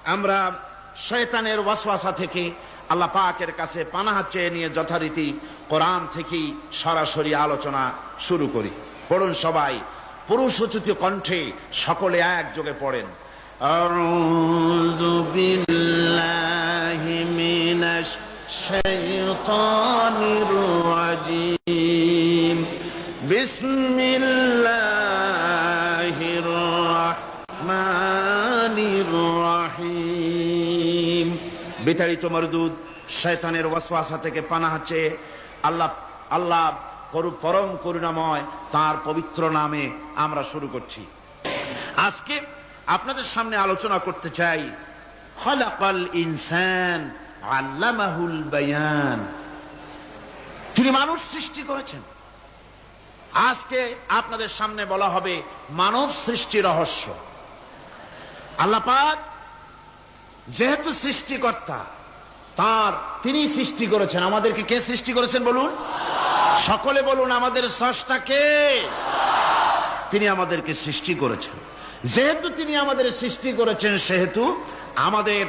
আমরা শয়তানের ওয়াসওয়াসা থেকে আল্লাহ পাকের কাছে পানাহ চেয়ে নিয়ে যথারীতি কোরআন থেকেই সরাসরি আলোচনা শুরু করি। পড়ুন সবাই পুরুষোচিত কণ্ঠে, সকলে একযোগে পড়েন। আউযু বিল্লাহি মিনাশ শাইতানির রাজীম। বিসমিল্লাহির রাহমানির রাহিম। বিতাড়িত মরদুদ শয়তানের ওয়াসওয়াসা থেকে পানাহ চেয়ে আল্লাহ পরম করুণাময় তার পবিত্র নামে আমরা শুরু করছি। আজকে আপনাদের সামনে আলোচনা করতে চাই খালাকাল ইনসান আল্লামাহুল বায়ান। তিনি মানুষ সৃষ্টি করেছেন। আজকে আপনাদের সামনে বলা হবে মানব সৃষ্টি রহস্য। আল্লাহ পাক যেহেতু সৃষ্টিকর্তা, তিনি সৃষ্টি করেছেন। আমাদেরকে কে সৃষ্টি করেছেন বলুন? সকলে বলুন, আমাদের স্রষ্টা কে? তিনি আমাদেরকে সৃষ্টি করেছেন। যেহেতু তিনি আমাদের সৃষ্টি করেছেন, সেহেতু আমাদের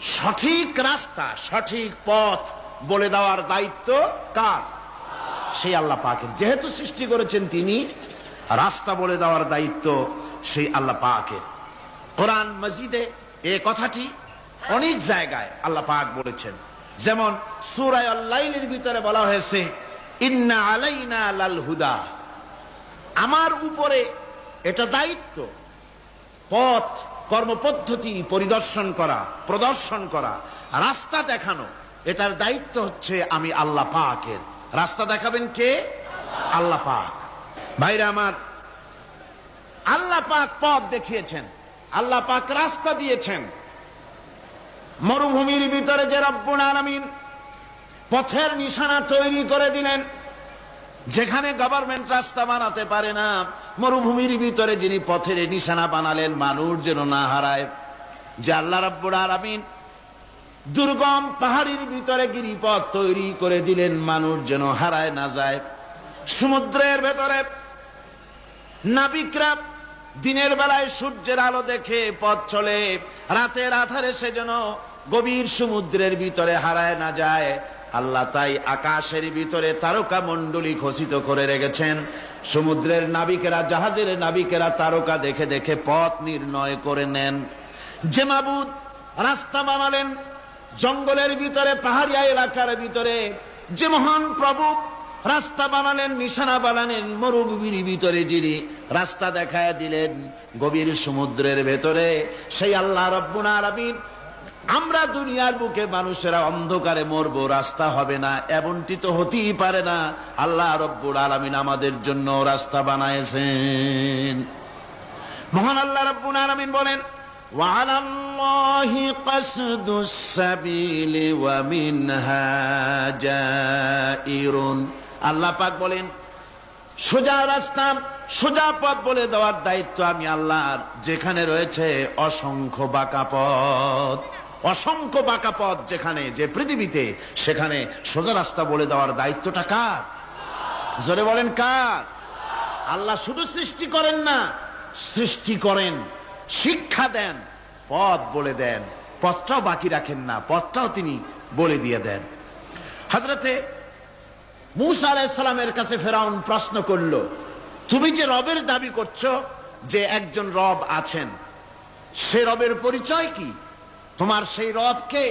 সঠিক রাস্তা, সঠিক পথ বলে দেওয়ার দায়িত্ব কার? সেই আল্লাহ পাকের। যেহেতু সৃষ্টি করেছেন তিনি, রাস্তা বলে দেওয়ার দায়িত্ব সেই আল্লাহ পাকের। কোরআন মাজিদে এই কথাটি অনেক জায়গায় আল্লাহ পাক বলেছেন। যেমন সূরা আল-লাইলের ভিতরে বলা হয়েছে ইন্না আলাইনা লাল হুদা। আমার উপরে এটা দায়িত্ব, পথ কর্মপদ্ধতি পরিদর্শন করা, প্রদর্শন করা, রাস্তা দেখানো, এটার দায়িত্ব হচ্ছে আমি আল্লাহ পাকের। রাস্তা দেখাবেন কে? আল্লাহ পাক। ভাইরা আমার, আল্লাহ পাক পথ দেখিয়েছেন, আল্লাহ পাক রাস্তা দিয়েছেন। মরুভূমির ভিতরে যে রব্বুল আলামিন পথের নিশানা তৈরি করে দিলেন, যেখানে গভর্নমেন্ট রাস্তা বানাতে পারে না, মরুভূমির ভিতরে যিনি পথের নিশানা বানালেন মানুষ যেন না হারায়। যে আল্লাহ রাব্বুল আলামিন দুর্গম পাহাড়ের ভিতরে গিরিপথ তৈরি করে দিলেন, মানুষ যেন হারায় না যায়। সমুদ্রের ভেতরে নাবিকরা দিনের বেলায় সূর্যের আলো দেখে পথ চলে, রাতের আধারে সে যেন গভীর সমুদ্রের ভিতরে হারায় না যায়। আল্লাহ তাই আকাশের ভিতরে তারকা মণ্ডলী খচিত করে রেখেছেন। সমুদ্রের নাবিকেরা, জাহাজের নাবিকেরা তারকা দেখে দেখে পথ নির্ণয় করে নেন। যে মাবুদ রাস্তা বানালেন জঙ্গলের ভিতরে, পাহাড়িয়া এলাকার ভিতরে, যে মহান প্রভু রাস্তা বানালেন, নিশানা বানালেন মরুভূমির ভিতরে, যিনি রাস্তা দেখায় দিলেন গভীর সমুদ্রের ভেতরে, সেই আল্লাহ রাব্বুল আলামিন। আমরা দুনিয়ার বুকে মানুষেরা অন্ধকারে মরবো, রাস্তা হবে না, এমনটি তো হতেই পারে না। আল্লাহ রাব্বুল আলামিন আমাদের জন্য রাস্তা বানাইছেন। মহান আল্লাহ রাব্বুল আলামিন বলেন ওয়ালাল্লাহি কাসদুস সাবিলি ওয়া মিনহা জাইরুন। আল্লাহ পাক বলেন সোজা রাস্তা, সোজা পথ বলে দেওয়ার দায়িত্ব আমি আল্লাহর। যেখানে রয়েছে অসংখ্য বাঁকা পথ, অসংখ্য বাঁকা পথ যেখানে, যে পৃথিবীতে, সেখানে সোজা রাস্তা বলে দেওয়ার দায়িত্বটা কার? জোরে বলেন কার? আল্লাহ শুধু সৃষ্টি করেন না, সৃষ্টি করেন, শিক্ষা দেন, পথ বলে দেন, পথটাও বাকি রাখেন না, পথটাও তিনি বলে দিয়ে দেন। হযরতে মূসা আলাইহিস সালামের কাছে ফেরাউন প্রশ্ন করলো, তুমি যে রবের দাবি করছো, যে একজন রব আছেন, সে রবের পরিচয় কি? তোমার সেই রব কে?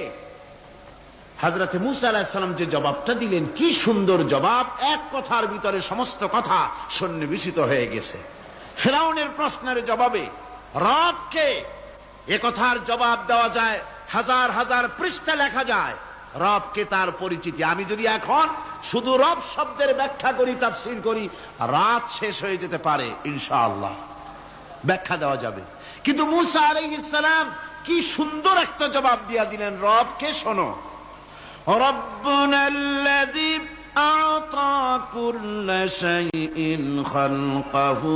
হযরতে মূসা আলাইহিস সালাম যে জবাবটা দিলেন, কি সুন্দর জবাব! এক কথার ভিতরে সমস্ত কথা সন্নিবেশিত হয়ে গেছে। ফেরাউনের প্রশ্নের জবাবে রব কে, এ কথার জবাব দেওয়া যায়, হাজার হাজার পৃষ্ঠা লেখা যায়। রবকে, তার পরিচিতি। আমি যদি এখন শুধু রব শব্দের ব্যাখ্যা করি, তাফসীর করি, রাত শেষ হয়ে যেতে পারে, ইনশাআল্লাহ ব্যাখ্যা দেওয়া যাবে। কিন্তু মূসা আলাইহিস সালাম কি সুন্দর একটা জবাব দিয়া দিলেন রবকে। শোনো, রব্বুনাল্লাযী আ'তা কুল্লা শাইইন খালকাহু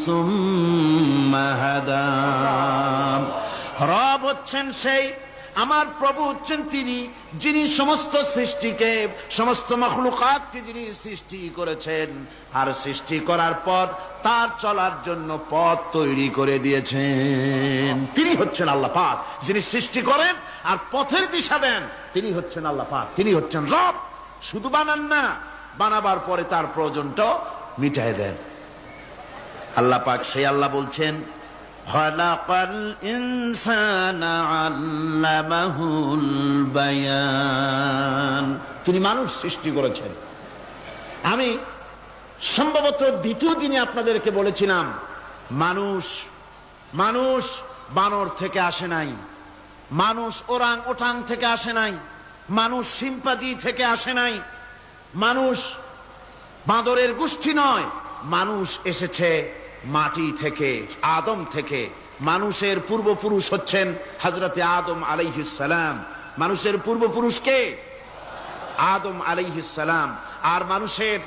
সুম্মা হাদা। রব হচ্ছেন সেই আমার প্রভু হচ্ছেন তিনি, যিনি সমস্ত সৃষ্টিকে, সমস্ত মাখলুকাতকে যিনি সৃষ্টি করেছেন, আর সৃষ্টি করার পর তার চলার জন্য পথ তৈরি করে দিয়েছেন। তিনি হচ্ছেন আল্লাহ পাক, যিনি সৃষ্টি করেন আর পথের দিশা দেন। তিনি হচ্ছেন আল্লাহ পাক, তিনি হচ্ছেন রব। শুধু বানান না, বানাবার পরে তার প্রয়োজনটাও মিটায় দেন। আল্লাহ পাক সেই আল্লাহ বলছেন, খালাকাল ইনসানা আল্লামাহুল বায়ান। তিনি মানুষ সৃষ্টি করেছেন। আমি সম্ভবত দ্বিতীয় দিনে আপনাদেরকে বলেছিলাম, মানুষ বানর থেকে আসে নাই, মানুষ ওরাং ওটাং থেকে আসে নাই, মানুষ শিম্পাজি থেকে আসে নাই, মানুষ বাঁদরের গোষ্ঠী নয়, মানুষ এসেছে মাটি থেকে, আদম থেকে। মানুষের পূর্বপুরুষ হচ্ছেন হযরতে আদম আলাইহিস সালাম। মানুষের পূর্বপুরুষ কে? আদম আলাইহিস সালাম। আর মানুষের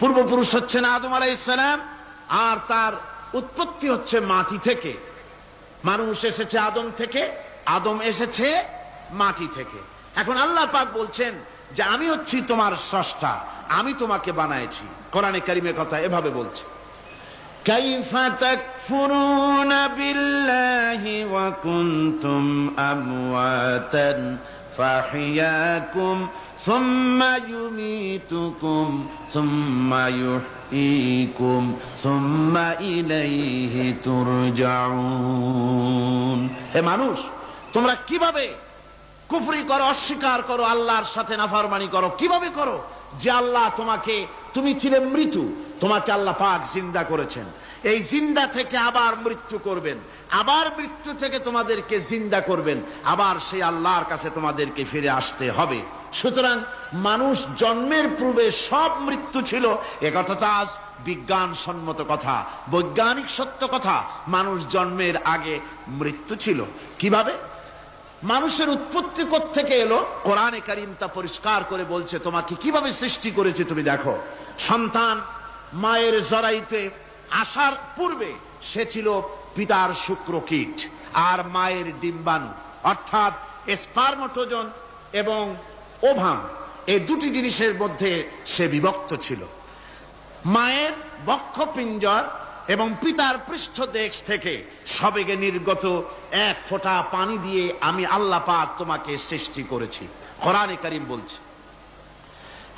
পূর্বপুরুষ হচ্ছেন আদম আলাইহিস সালাম, আর তার উৎপত্তি হচ্ছে মাটি থেকে। মানুষ এসেছে আদম থেকে, আদম এসেছে মাটি থেকে। এখন আল্লাহ পাক বলছেন যে আমি হচ্ছি তোমার স্রষ্টা, আমি তোমাকে বানাইছি। কোরআনে কারিমে কথা এভাবে বলছে, কাইফা তাকফুরুনা বিল্লাহি ওয়া কুনতুম আমওয়াতান ফাহিয়াকুম সুম্মা ইউমীতুকুম সুম্মা ইউহয়ীকুম সুম্মা ইলাইহি তুরজাউন। হে মানুষ, তোমরা কিভাবে কুফরি করো, অস্বীকার করো, আল্লাহর সাথে নাফরমানি করো? কিভাবে করো? যে আল্লাহ তোমাকে, তুমি ছিলে মৃত্যু, তোমাকে আল্লাহ পাক জিন্দা করেছেন। এই জিন্দা থেকে আবার মৃত্যু করবেন, আবার মৃত্যু থেকে তোমাদেরকে জিন্দা করবেন, আবার সেই আল্লাহর কাছে তোমাদেরকে ফিরে আসতে হবে। সুতরাং মানুষ জন্মের পূর্বে সব মৃত্যু ছিল, একথা তো আজ বিজ্ঞান সম্মত কথা, বৈজ্ঞানিক সত্য কথা। মানুষ জন্মের আগে মৃত্যু ছিল। কিভাবে? মানুষের উৎপত্তি কোত্থেকে এলো? কোরআনে কারীম তা পরিষ্কার করে বলছে। তোমাকে কিভাবে সৃষ্টি করেছে তুমি দেখো। সন্তান মায়ের জরায়ুতে আসার পূর্বে সে ছিল পিতার শুক্রকীট আর মায়ের ডিম্বাণু, অর্থাৎ স্পার্মটোজন এবং ওভাম, এই দুটি জিনিসের মধ্যে সে বিভক্ত ছিল। মায়ের বক্ষপিঞ্জর এবং পিতার পৃষ্ঠদেশ থেকে সবেগে নির্গত এক ফোঁটা পানি দিয়ে আমি আল্লাহ পাক তোমাকে সৃষ্টি করেছি। কোরআনে কারীম বলছে,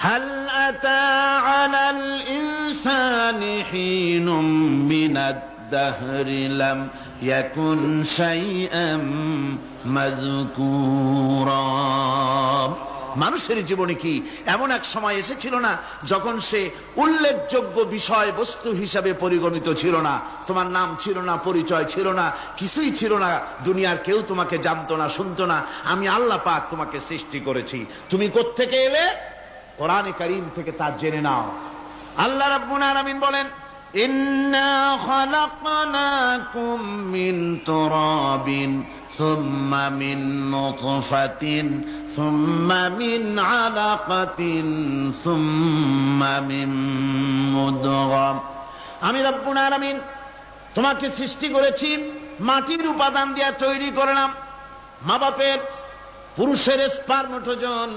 হাল আতা আলাল ইনসানি হিনুম মিনাদ দাহরি লাম ইয়াকুন শাইআম মাযকুরা। মানুষের জীবনে কি এমন এক সময় এসেছিল না যখন সে উল্লেখযোগ্য বিষয় বস্তু হিসাবে পরিগণিত ছিল না? তোমার নাম ছিল না, পরিচয় ছিল না, কিছুই ছিল না, দুনিয়ার কেউ তোমাকে জানতো না, শুনতো না। আমি আল্লাহ পাক তোমাকে সৃষ্টি করেছি। তুমি কোত্থেকে এলে? কোরআনে কারীম থেকে তা জেনে নাও। আল্লাহ রাব্বুল আলামিন বলেন, ইন্না খালাকনাকুম মিন তুরাবিন সুম্মা মিন নুতফাতিন সুম্মা মিন আলাকাতিন সুম্মা মিন মুদগা। আমি রব্বুল আলামিন তোমাকে সৃষ্টি করেছি, মাটির উপাদান দিয়ে তৈরি করলাম। মা বাপের, পুরুষের স্পার্মটোজন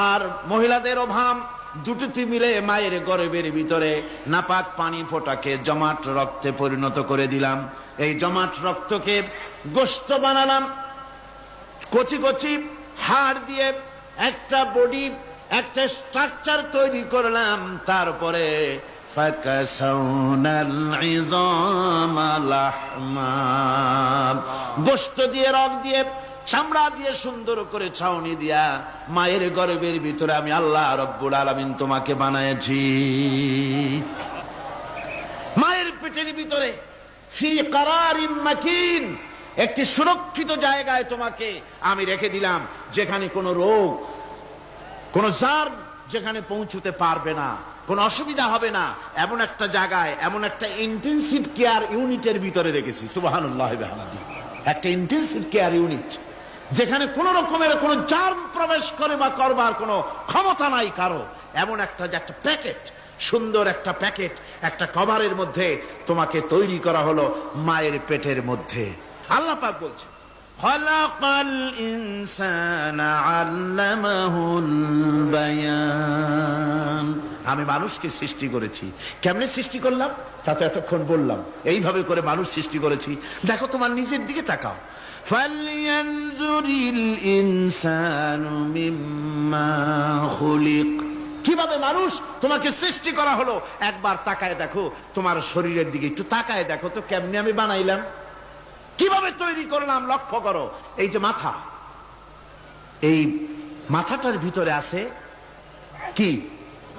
আর মহিলাদের ওভাম দুটোতে মিলে মায়ের গর্ভের ভিতরে নাপাক পানি ফোঁটাকে জমাট রক্তে পরিণত করে দিলাম। এই জমাট রক্তকে গোশত বানালাম, কচি কচি হাড় দিয়ে একটা বডি, একটা স্ট্রাকচার তৈরি করলাম। তারপরে ফাকাসাউনাল ইযামা লাহমা, গোশত দিয়ে, রক দিয়ে, চামড়া দিয়ে সুন্দর করে ছাউনি দিয়া মায়ের গর্ভের ভিতরে আমি আল্লাহ রব্বুল আলামিন তোমাকে বানাইছি। মায়ের পেটের ভিতরে ফি কারারিম মাকিন, একটি সুরক্ষিত জায়গায় তোমাকে আমি রেখে দিলাম, যেখানে কোনো রোগ, কোনো জার্ম যেখানে পৌঁছতে পারবে না, কোনো অসুবিধা হবে না। এমন একটা জায়গায়, এমন একটা ইন্টেনসিভ কেয়ার ইউনিটের ভিতরে রেখেছি। সুবহানাল্লাহ, একটা ইন্টেনসিভ কেয়ার ইউনিট, যেখানে কোন রকমের কোন জার্ম প্রবেশ করে বা করবার কোনো ক্ষমতা নাই কারো। এমন একটা যে একটা প্যাকেট, সুন্দর একটা প্যাকেট, একটা কভারের মধ্যে তোমাকে তৈরি করা হলো মায়ের পেটের মধ্যে। আল্লাহ পাক বলছে, খালাকাল ইনসানা আল্লামাহুল বায়ান। আমি মানুষকে সৃষ্টি করেছি। কেমনে সৃষ্টি করলাম তা তো এতক্ষণ বললাম। এইভাবে করে মানুষ সৃষ্টি করেছি। দেখো তোমার নিজের দিকে তাকাও। ফালইয়ানজুরিল ইনসানু মিম্মা খুলিক। কিভাবে মানুষ তোমাকে সৃষ্টি করা হলো একবার তাকায় দেখো, তোমার শরীরের দিকে একটু তাকায় দেখো তো কেমনে আমি বানাইলাম, কিভাবে তৈরি করলাম লক্ষ্য করো। এই যে মাথা, এই মাথাটার ভিতরে আছে কি?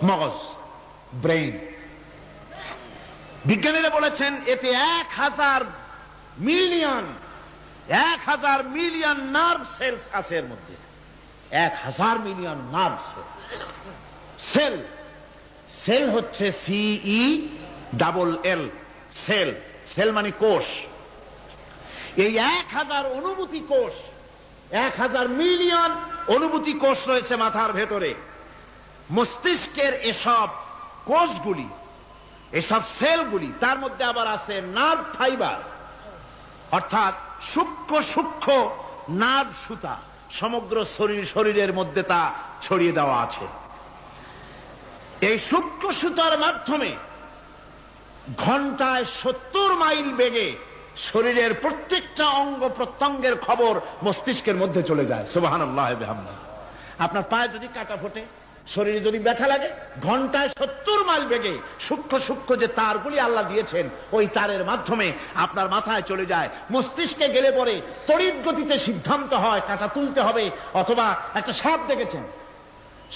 মগজ, ব্রেইন। বিজ্ঞানীরা বলেছেন এতে 1000 মিলিয়ন নার্ভ সেলস আছে এর মধ্যে। 1000 মিলিয়ন নার্ভ সেল। সেল হচ্ছে CELL, সেল। সেল মানে কোষ। এই 1000 অনুভূতি কোষ, 1000 মিলিয়ন অনুভূতি কোষ রয়েছে মাথার ভেতরে। মস্তিষ্কের এসব কোষগুলি, এসব সেলগুলি, তার মধ্যে আবার আছে নার্ভ ফাইবার, অর্থাৎ সূক্ষ্ম সূক্ষ্ম নার্ভ সুতা সমগ্র শরীরের মধ্যে তা ছড়িয়ে দেওয়া আছে। এই সূক্ষ্ম সুতার মাধ্যমে ঘন্টায় 70 মাইল বেগে শরীরের প্রত্যেকটা অঙ্গ প্রত্যঙ্গের খবর মস্তিষ্কের মধ্যে চলে যায়। সুবহানাল্লাহ ওয়া বিহামদিহি। আপনার পায়ে যদি কাটা ফোটে, শরীরে যদি ব্যথা লাগে, ঘন্টায় 70 মাইল বেগে সূক্ষ্ম সূক্ষ্ম যে তারগুলি আল্লাহ দিয়েছেন, ওই তারের মাধ্যমে আপনার মাথায় চলে যায়। মস্তিষ্কে গেলে পরে তড়িৎ গতিতে সিদ্ধান্ত হয় কাটা তুলতে হবে। অথবা একটা সাপ দেখেছেন,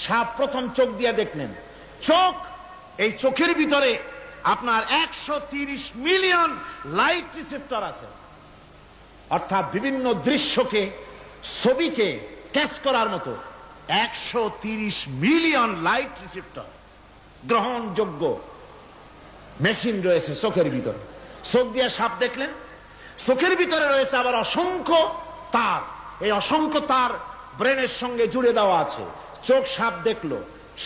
সাপ প্রথম চোখ দিয়ে দেখলেন, চোখ, এই চোখের ভিতরে আপনার 130 মিলিয়ন লাইট রিসেপ্টর আছে। অর্থাৎ বিভিন্ন দৃশ্যকে, ছবিকে ক্যাচ করার মতো 130 মিলিয়ন লাইট রিসেপ্টর, গ্রহণযোগ্য মেশিন রয়েছে চোখের ভিতরে। চোখ দিয়ে সাপ দেখলেন, চোখের ভিতরে রয়েছে আবার অসংখ্য তার। এই অসংখ্য তার ব্রেনের সঙ্গে জুড়ে দেওয়া আছে। চোখ সাপ দেখলো,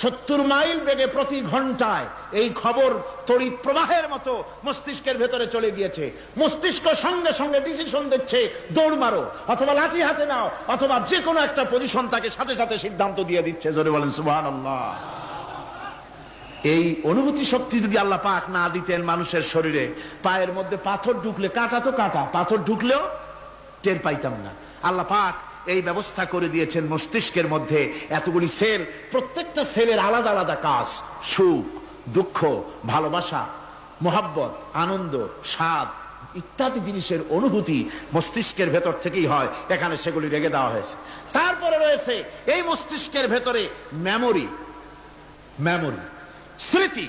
70 মাইল বেগে প্রতি ঘন্টায় এই খবর তড়িৎ প্রবাহের মতো মস্তিষ্কের ভেতরে চলে গিয়েছে। মস্তিষ্ক সঙ্গে সঙ্গে ডিসিশন দিচ্ছে, দৌড় মারো, অথবা লাঠি হাতে নাও, অথবা যে কোনো একটা পজিশন তাকে সাথে সাথে সিদ্ধান্ত দিয়ে দিচ্ছে। জোরে বলেন সুবহানাল্লাহ। এই অনুভূতি শক্তি যদি আল্লাহ পাক না দিতেন মানুষের শরীরে, পায়ের মধ্যে পাথর ঢুকলে, কাটা তো কাটা, পাথর ঢুকলেও টের পাইতাম না। আল্লাহ পাক এই ব্যবস্থা করে দিয়েছেন মস্তিষ্কের মধ্যে এতগুলি সেল, প্রত্যেকটা সেলের আলাদা আলাদা কাজ। সুখ, দুঃখ, ভালোবাসা, মোহাব্বত, আনন্দ, স্বাদ ইত্যাদি জিনিসের অনুভূতি মস্তিষ্কের ভেতর থেকেই হয়। এখানে সেগুলি রেখে দেওয়া হয়েছে। তারপরে রয়েছে এই মস্তিষ্কের ভেতরে মেমোরি, স্মৃতি,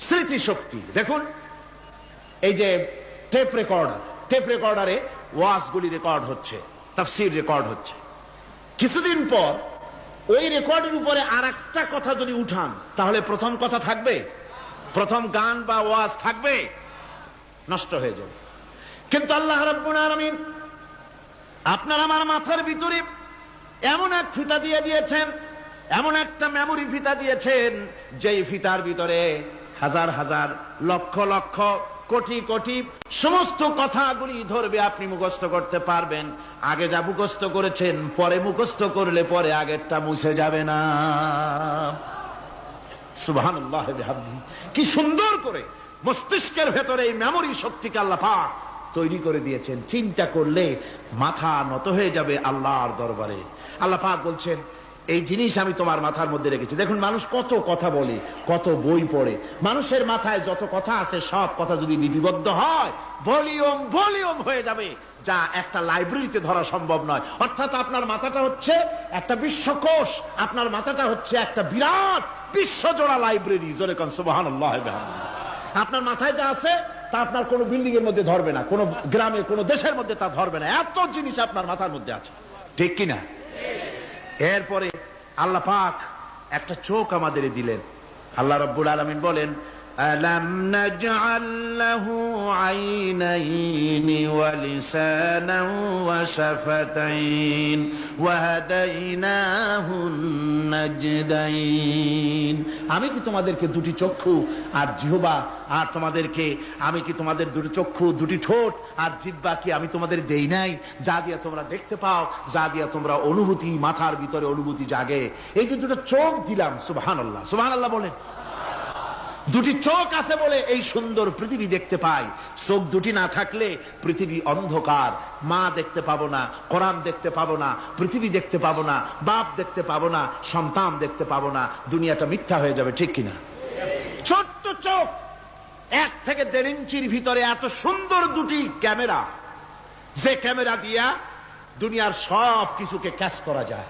স্মৃতি শক্তি। দেখুন এই যে টেপ রেকর্ডারে ওয়াজগুলি রেকর্ড হচ্ছে, তাফসীর রেকর্ড হচ্ছে। কিছুদিন পর ওই রেকর্ডের উপরে আরেকটা কথা যদি উঠান, তাহলে প্রথম কথা থাকবে? প্রথম গান বা ওয়াজ থাকবে? নষ্ট হয়ে যাবে। কিন্তু আল্লাহ রাব্বুল আলামিন আপনার আমার মাথার ভিতরে এমন এক ফিতা দিয়ে দিয়েছেন, এমন একটা মেমোরি ফিতা দিয়েছেন, যেই ফিতার ভিতরে হাজার হাজার, লক্ষ লক্ষ, কোটি কোটি সমস্ত কথাগুলি ধরবে, আপনি মুখস্থ করতে পারবেন। আগে যা মুখস্থ করেছেন, পরে মুখস্থ করলে পরে আগেরটা মুছে যাবে না। সুবহানাল্লাহ ওয়া বিহামদিহি। কি সুন্দর করে মস্তিষ্কের ভেতরে এই মেমোরি শক্তিকে আল্লাহ পাক তৈরি করে দিয়েছেন। চিন্তা করলে মাথা নত হয়ে যাবে আল্লাহর দরবারে। আল্লাহ পাক বলছেন, এই জিনিস আমি তোমার মাথার মধ্যে রেখেছি। দেখুন মানুষ কত কথা বলে, কত বই পড়ে। মানুষের মাথায় যত কথা আছে, সব কথা যদি লিপিবদ্ধ হয়, ভলিউম হয়ে যাবে, যা একটা লাইব্রেরিতে ধরা সম্ভব নয়। অর্থাৎ আপনার মাথাটা হচ্ছে একটা বিশ্বকোষ, আপনার মাথাটা হচ্ছে একটা বিরাট বিশ্বজোড়া লাইব্রেরি। জোরে কোন সুবহানাল্লাহ। আপনার মাথায় যা আছে তা আপনার কোন বিল্ডিং এর মধ্যে ধরবে না, কোন গ্রামে, কোন দেশের মধ্যে তা ধরবে না। এত জিনিস আপনার মাথার মধ্যে আছে, ঠিক কিনা? এরপরে আল্লাহ পাক একটা চোখ আমাদের দিলেন। আল্লাহ রাব্বুল আলামিন বলেন, ألم نجعل له عينين ولسانا وشفتين وهديناه النجدين। আমি কি তোমাদেরকে দুটি চক্ষু আর জিহ্বা আর তোমাদেরকে আমি কি তোমাদের দুটি চক্ষু দুটি ঠোঁট আর জিহ্বা কি আমি তোমাদের দেই নাই, যা দিয়া তোমরা দেখতে পাও, যা দিয়া তোমরা অনুভূতি মাথার ভিতরে অনুভূতি জাগে। এই যে দুটো চোখ দিলাম, সুবহানাল্লাহ সুবহানাল্লাহ বলেন। দুটি চোখ আছে বলে এই সুন্দর পৃথিবী দেখতে পাই। চোখ দুটি না থাকলে পৃথিবী অন্ধকার, মা দেখতে পাবো না, কোরআন দেখতে পাবো না, পৃথিবী দেখতে পাবো না, বাপ দেখতে পাবো না, সন্তান দেখতে পাবো না, দুনিয়াটা মিথ্যা হয়ে যাবে, ঠিক কিনা? ছোট্ট চোখ, 1 থেকে 1.5 ইঞ্চির ভিতরে এত সুন্দর দুটি ক্যামেরা, যে ক্যামেরা দিয়া দুনিয়ার সব কিছুকে ক্যাচ করা যায়,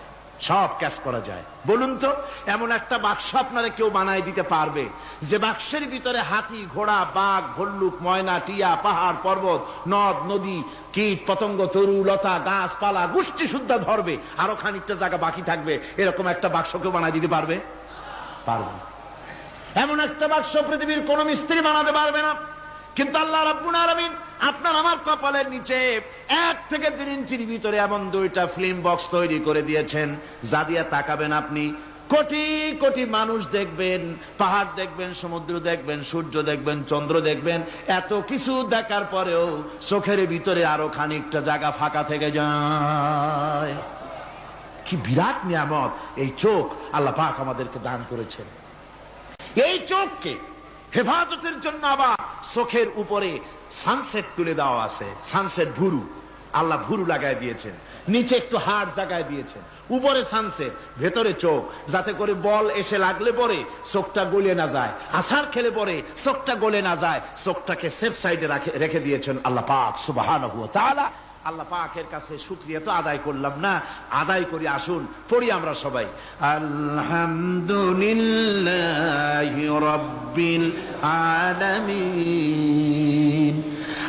সব ক্যাচ করা যায়। বলুন তো, এমন একটা বাক্স আপনারা কেউ বানাই দিতে পারবে যে বাক্সের ভিতরে হাতি, ঘোড়া, বাঘ, ভল্লুক, ময়না, টিয়া, পাহাড়, পর্বত, নদ, নদী, কীট, পতঙ্গ, তরু, লতা, গাছপালা, গোষ্ঠী সুদ্ধা ধরবে, আরো খানিকটা জায়গা বাকি থাকবে, এরকম একটা বাক্স কেউ বানাই দিতে পারবে? পারবে না। এমন একটা বাক্স পৃথিবীর কোন মিস্ত্রি বানাতে পারবে না। কিন্তু আল্লাহ রাব্বুল আলামিন আপনার আমার কপালের নিচে 1 থেকে 1.5 ইঞ্চির ভিতরে এমন 2টা ফিল্ম বক্স তৈরি করে দিয়েছেন, যা দিয়ে তাকাবেন আপনি কোটি কোটি মানুষ দেখবেন, পাহাড় দেখবেন, সমুদ্র দেখবেন, সূর্য দেখবেন, চন্দ্র দেখবেন। এত কিছু দেখার পরেও চোখের ভিতরে আরো খানিকটা জায়গা ফাঁকা থেকে যায়। কি বিরাট নিয়ামত এই চোখ আল্লাহ পাক আমাদেরকে দান করেছেন। এই চোখকে হেফাজতের জন্য আবার চোখের উপরে সানসেট তুলে দেওয়া আছে। সানসেট ভুরু, আল্লাহ ভুরু লাগায় দিয়েছেন, নিচে একটু হাড় জায়গায় দিয়েছেন, উপরে সানসেট, ভেতরে চোখ, যাতে করে বল এসে লাগলে পরে চোখটা গলে না যায়, আছার খেলে পরে চোখটা গলে না যায়, চোখটাকে সেফ সাইডে রেখে দিয়েছেন আল্লাহ পাক সুবহানাহু ওয়া তাআলা। আল্লাহ পাকের কাছে শুকরিয়া তো আদায় করলাম না, আদায় করি। আসুন পড়ি আমরা সবাই, আলহামদুলিল্লাহি রাব্বিল আলামিন।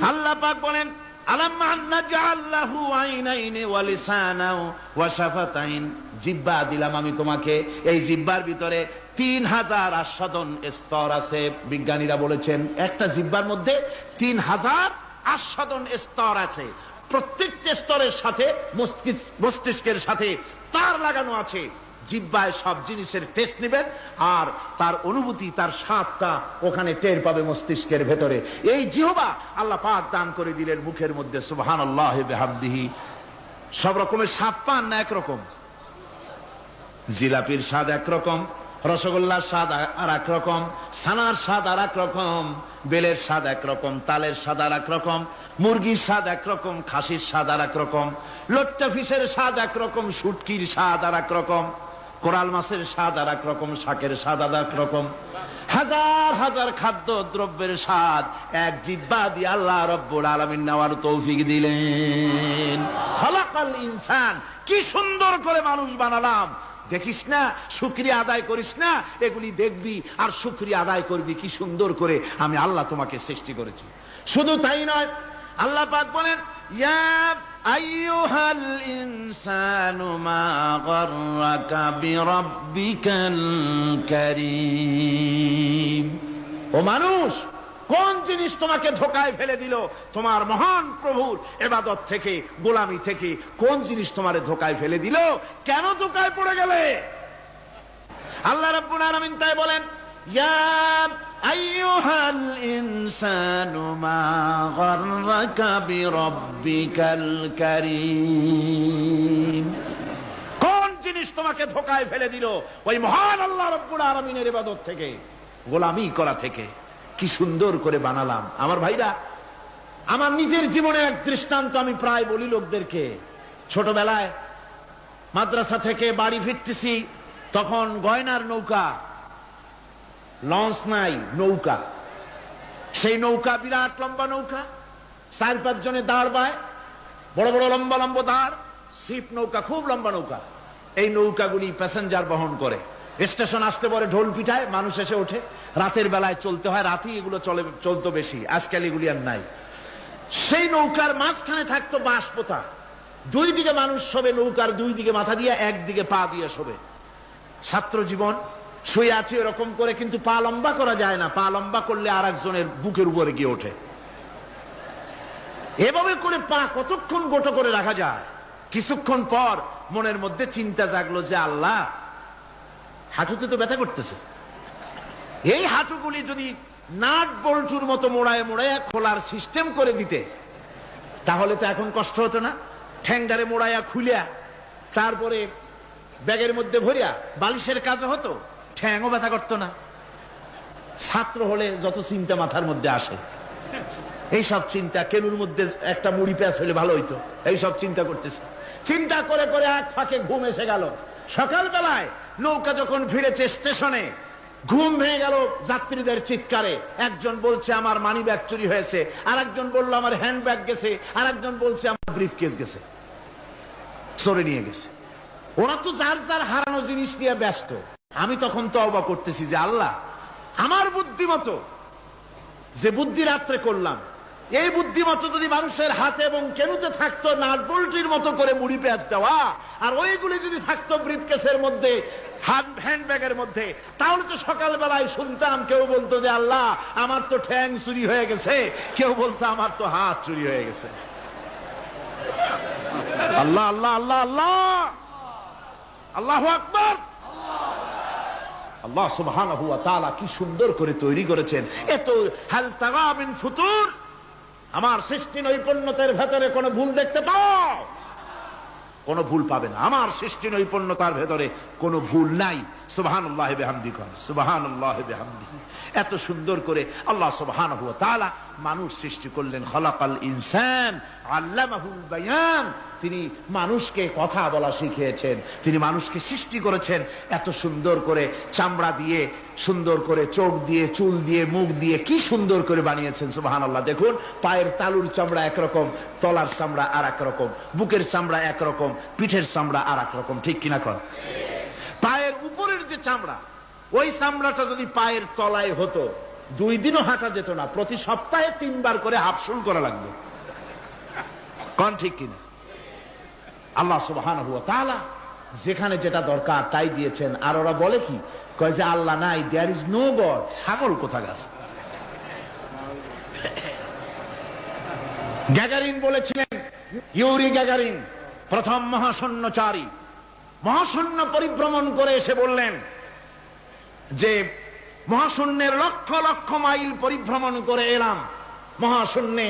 আল্লাহ পাক বলেন, আলাম নাজআল লাহু আইনাইনি ওয়া লিসানাও ওয়া শাফাতাইন। জিহ্বা দিলাম আমি তোমাকে, এই জিহ্বার ভিতরে 3000 আস্বাদন স্তর আছে। বিজ্ঞানীরা বলেছেন একটা জিহ্বার মধ্যে 3000 আস্বাদন স্তর আছে। প্রত্যেকটা স্তরের সাথে মস্তিষ্কের সাথে তার লাগানো আছে। জিহ্বায় সব জিনিসের টেস্ট নেবেন আর তার অনুভূতি, তার স্বাদটা ওখানে টের পাবে মস্তিষ্কের ভেতরে। এই জিহ্বা আল্লাহ পাক দান করে দিলেন মুখের মধ্যে, সুবহানাল্লাহি বিহামদিহি। সব রকমের স্বাদ পান না একরকম? জিলাপির স্বাদ একরকম, রসগোল্লার স্বাদ আর এক রকম, ছানার স্বাদ আর এক রকম, বেলের স্বাদ একরকম, তালের স্বাদ আর এক রকম, মুরগির স্বাদ একরকম, খাসির স্বাদ আর এক রকম, লোট্টা ফিশের স্বাদ একরকম, শুটকির স্বাদ আর এক রকম, কোরাল মাছের স্বাদ আর এক রকম, শাকের স্বাদ আর এক রকম। হাজার হাজার খাদ্য দ্রব্যের স্বাদ এক জিহ্বা দিয়ে আল্লাহ রব্বুল আলামিন নেওয়ার তৌফিক দিলেন। খালাকাল ইনসান, কি সুন্দর করে মানুষ বানালাম। দেখিস না, শুকরিয়া আদায় করিস না, এগুলি দেখবি আর শুকরিয়া আদায় করবি কি সুন্দর করে আমি আল্লাহ তোমাকে সৃষ্টি করেছি। শুধু তাই নয়, আল্লাহ পাক বলেন, ইয়া আইয়ুহাল ইনসানু মা গাররাকা বিরাব্বিকাল কারীম। ও মানুষ, কোন জিনিস তোমাকে ধোঁকায় ফেলে দিল তোমার মহান প্রভুর ইবাদত থেকে, গোলামি থেকে? কোন জিনিস তোমারে ধোঁকায় ফেলে দিল? কেন ধোঁকায় পড়ে গেলে? আল্লাহ রাব্বুল আলামিন তাই বলেন, ইয়া আইয়ুহাল ইনসানু মা গাররাকা বিরাব্বিকাল কারীম। কোন জিনিস তোমাকে ধোঁকায় ফেলে দিল ওই মহান আল্লাহ রাব্বুল আলামিনের ইবাদত থেকে, গোলামি করা থেকে? কি সুন্দর করে বানালাম। আমার ভাইরা, আমার নিজের জীবনে এক দৃষ্টান্ত আমি প্রায় বলি লোকদেরকে। ছোটবেলায় মাদ্রাসা থেকে বাড়ি ফিরতেছি, তখন গয়নার নৌকা, লঞ্চ নাই, নৌকা। সেই নৌকা বিরাট লম্বা নৌকা, 4-5 জনে দাঁড় বায়, বড় বড় লম্বা লম্বা দাঁড়, শিপ নৌকা, খুব লম্বা নৌকা। এই নৌকাগুলি প্যাসেঞ্জার বহন করে। স্টেশন আসতে পরে ঢোল পিঠায়, মানুষ এসে ওঠে। রাতের বেলায় চলতে হয়, রাতেই এগুলো চলতো বেশি, আজকাল এগুলি আর নাই। সেই নৌকার মাঝখানে থাকতো বাঁশ পোতা, 2 দিকে মানুষ শোবে, নৌকার 2 দিকে মাথা দিয়ে, 1 দিকে পা দিয়ে শোবে। ছাত্র জীবন, শুয়ে আছি এরকম করে, কিন্তু পা লম্বা করা যায় না। পা লম্বা করলে আর একজনের বুকের উপরে গিয়ে ওঠে। এভাবে করে পা কতক্ষণ গোটো করে রাখা যায়? কিছুক্ষণ পর মনের মধ্যে চিন্তা জাগলো যে আল্লাহ, হাঁটুতে তো ব্যথা করতেছে, এই হাঁটুগুলি যদি নাট বল্টুর মতো মোড়ায় মোড়ায় খোলার সিস্টেম করে দিতে, তাহলে তো এখন কষ্ট হতো না। ঠ্যাংডারে মোড়াইয়া খুলিয়া তারপরে ব্যাগের মধ্যে ভরিয়া বালিশের কাজ হতো, ঠ্যাংও ব্যথা করতো না। ছাত্র হলে যত চিন্তা মাথার মধ্যে আসে, এইসব চিন্তা, কেনুর মধ্যে একটা মুড়ি প্যাঁচ হলে ভালো হইতো, এইসব চিন্তা করতেছে। চিন্তা করে করে এক ফাঁকে ঘুম এসে গেল। সকালবেলায় নৌকা যখন ফিরেছে স্টেশনে, ঘুম ভেঙে গেল যাত্রীদের চিৎকারে। একজন বলছে আমার মানি ব্যাগ চুরি হয়েছে, আর একজন বললো আমার হ্যান্ড ব্যাগ গেছে, আর একজন বলছে আমার ব্রিফ কেস গেছে, চোরে নিয়ে গেছে। ওরা তো যার যার হারানো জিনিস নিয়ে ব্যস্ত। আমি তখন তওবা করতেছি যে আল্লাহ, আমার বুদ্ধিমতো যে বুদ্ধি রাত্রে করলাম, এই বুদ্ধিমতো যদি মানুষের হাতে এবং কেনুতে থাকতো নাট বল্টুর মতো করে মুড়ি পেঁয়াজ দেওয়া, আর ওইগুলি যদি থাকতো ব্রিফকেসের মধ্যে, হ্যান্ডব্যাগের মধ্যে, তাহলে তো সকালবেলায় শুনতাম কেউ বলতো যে আল্লাহ আমার তো ঠ্যাং চুরি হয়ে গেছে, কেউ বলতো আমার তো হাত চুরি হয়ে গেছে। আল্লাহ আল্লাহ আল্লাহ আল্লাহ, আল্লাহু আকবার। আল্লাহ সুবহানাহু ওয়া তাআলা কি সুন্দর করে তৈরি করেছেন। এত হাল তারা মিন ফুতুর, আমার সৃষ্টি নৈপুণ্যতার ভেতরে কোনো ভুল দেখতে পাও? কোনো ভুল পাবে না। আমার সৃষ্টি নৈপুণ্যতার ভেতরে কোনো ভুল নাই। সুবহানাল্লাহি বিহামদিহি, সুবহানাল্লাহি বিহামদিহি। এত সুন্দর করে আল্লাহ সুবহানাহু ওয়া তাআলা মানুষ সৃষ্টি করলেন। খলাকাল ইনসান আল্লামাহুল বায়ান। তিনি মানুষকে কথা বলা শিখিয়েছেন, তিনি মানুষকে সৃষ্টি করেছেন এত সুন্দর করে, চামড়া দিয়ে, সুন্দর করে চোখ দিয়ে, চুল দিয়ে, মুখ দিয়ে, কি সুন্দর করে বানিয়েছেন। সুবহানাল্লাহ। দেখুন, পায়ের তালুর চামড়া একরকম, তলার চামড়া আর এক রকম, বুকের চামড়া একরকম, পিঠের চামড়া আর এক রকম, ঠিক কিনা কর? পায়ের উপরের যে চামড়া, ওই চামড়াটা যদি পায়ের তলায় হতো, 2 দিনও হাঁটা যেত না। প্রতি সপ্তাহে 3 বার করে হাফসুল করা লাগতো, কোন ঠিক কিনা? আল্লাহ সুবহানাহু ওয়া তাআলা যেখানে যেটা দরকার তাই দিয়েছেন। আর ওরা বলে কি, কয় যে আল্লাহ নাই, দেয়ার ইজ নো গড। ছাগল কোথাকার। গ্যাগারিন বলেছিলেন, ইউরি গ্যাগারিন প্রথম মহাশূন্যচারী, মহাশূন্য পরিভ্রমণ করে এসে বললেন যে মহাশূন্যের লক্ষ লক্ষ মাইল পরিভ্রমণ করে এলাম। মহাশূন্যে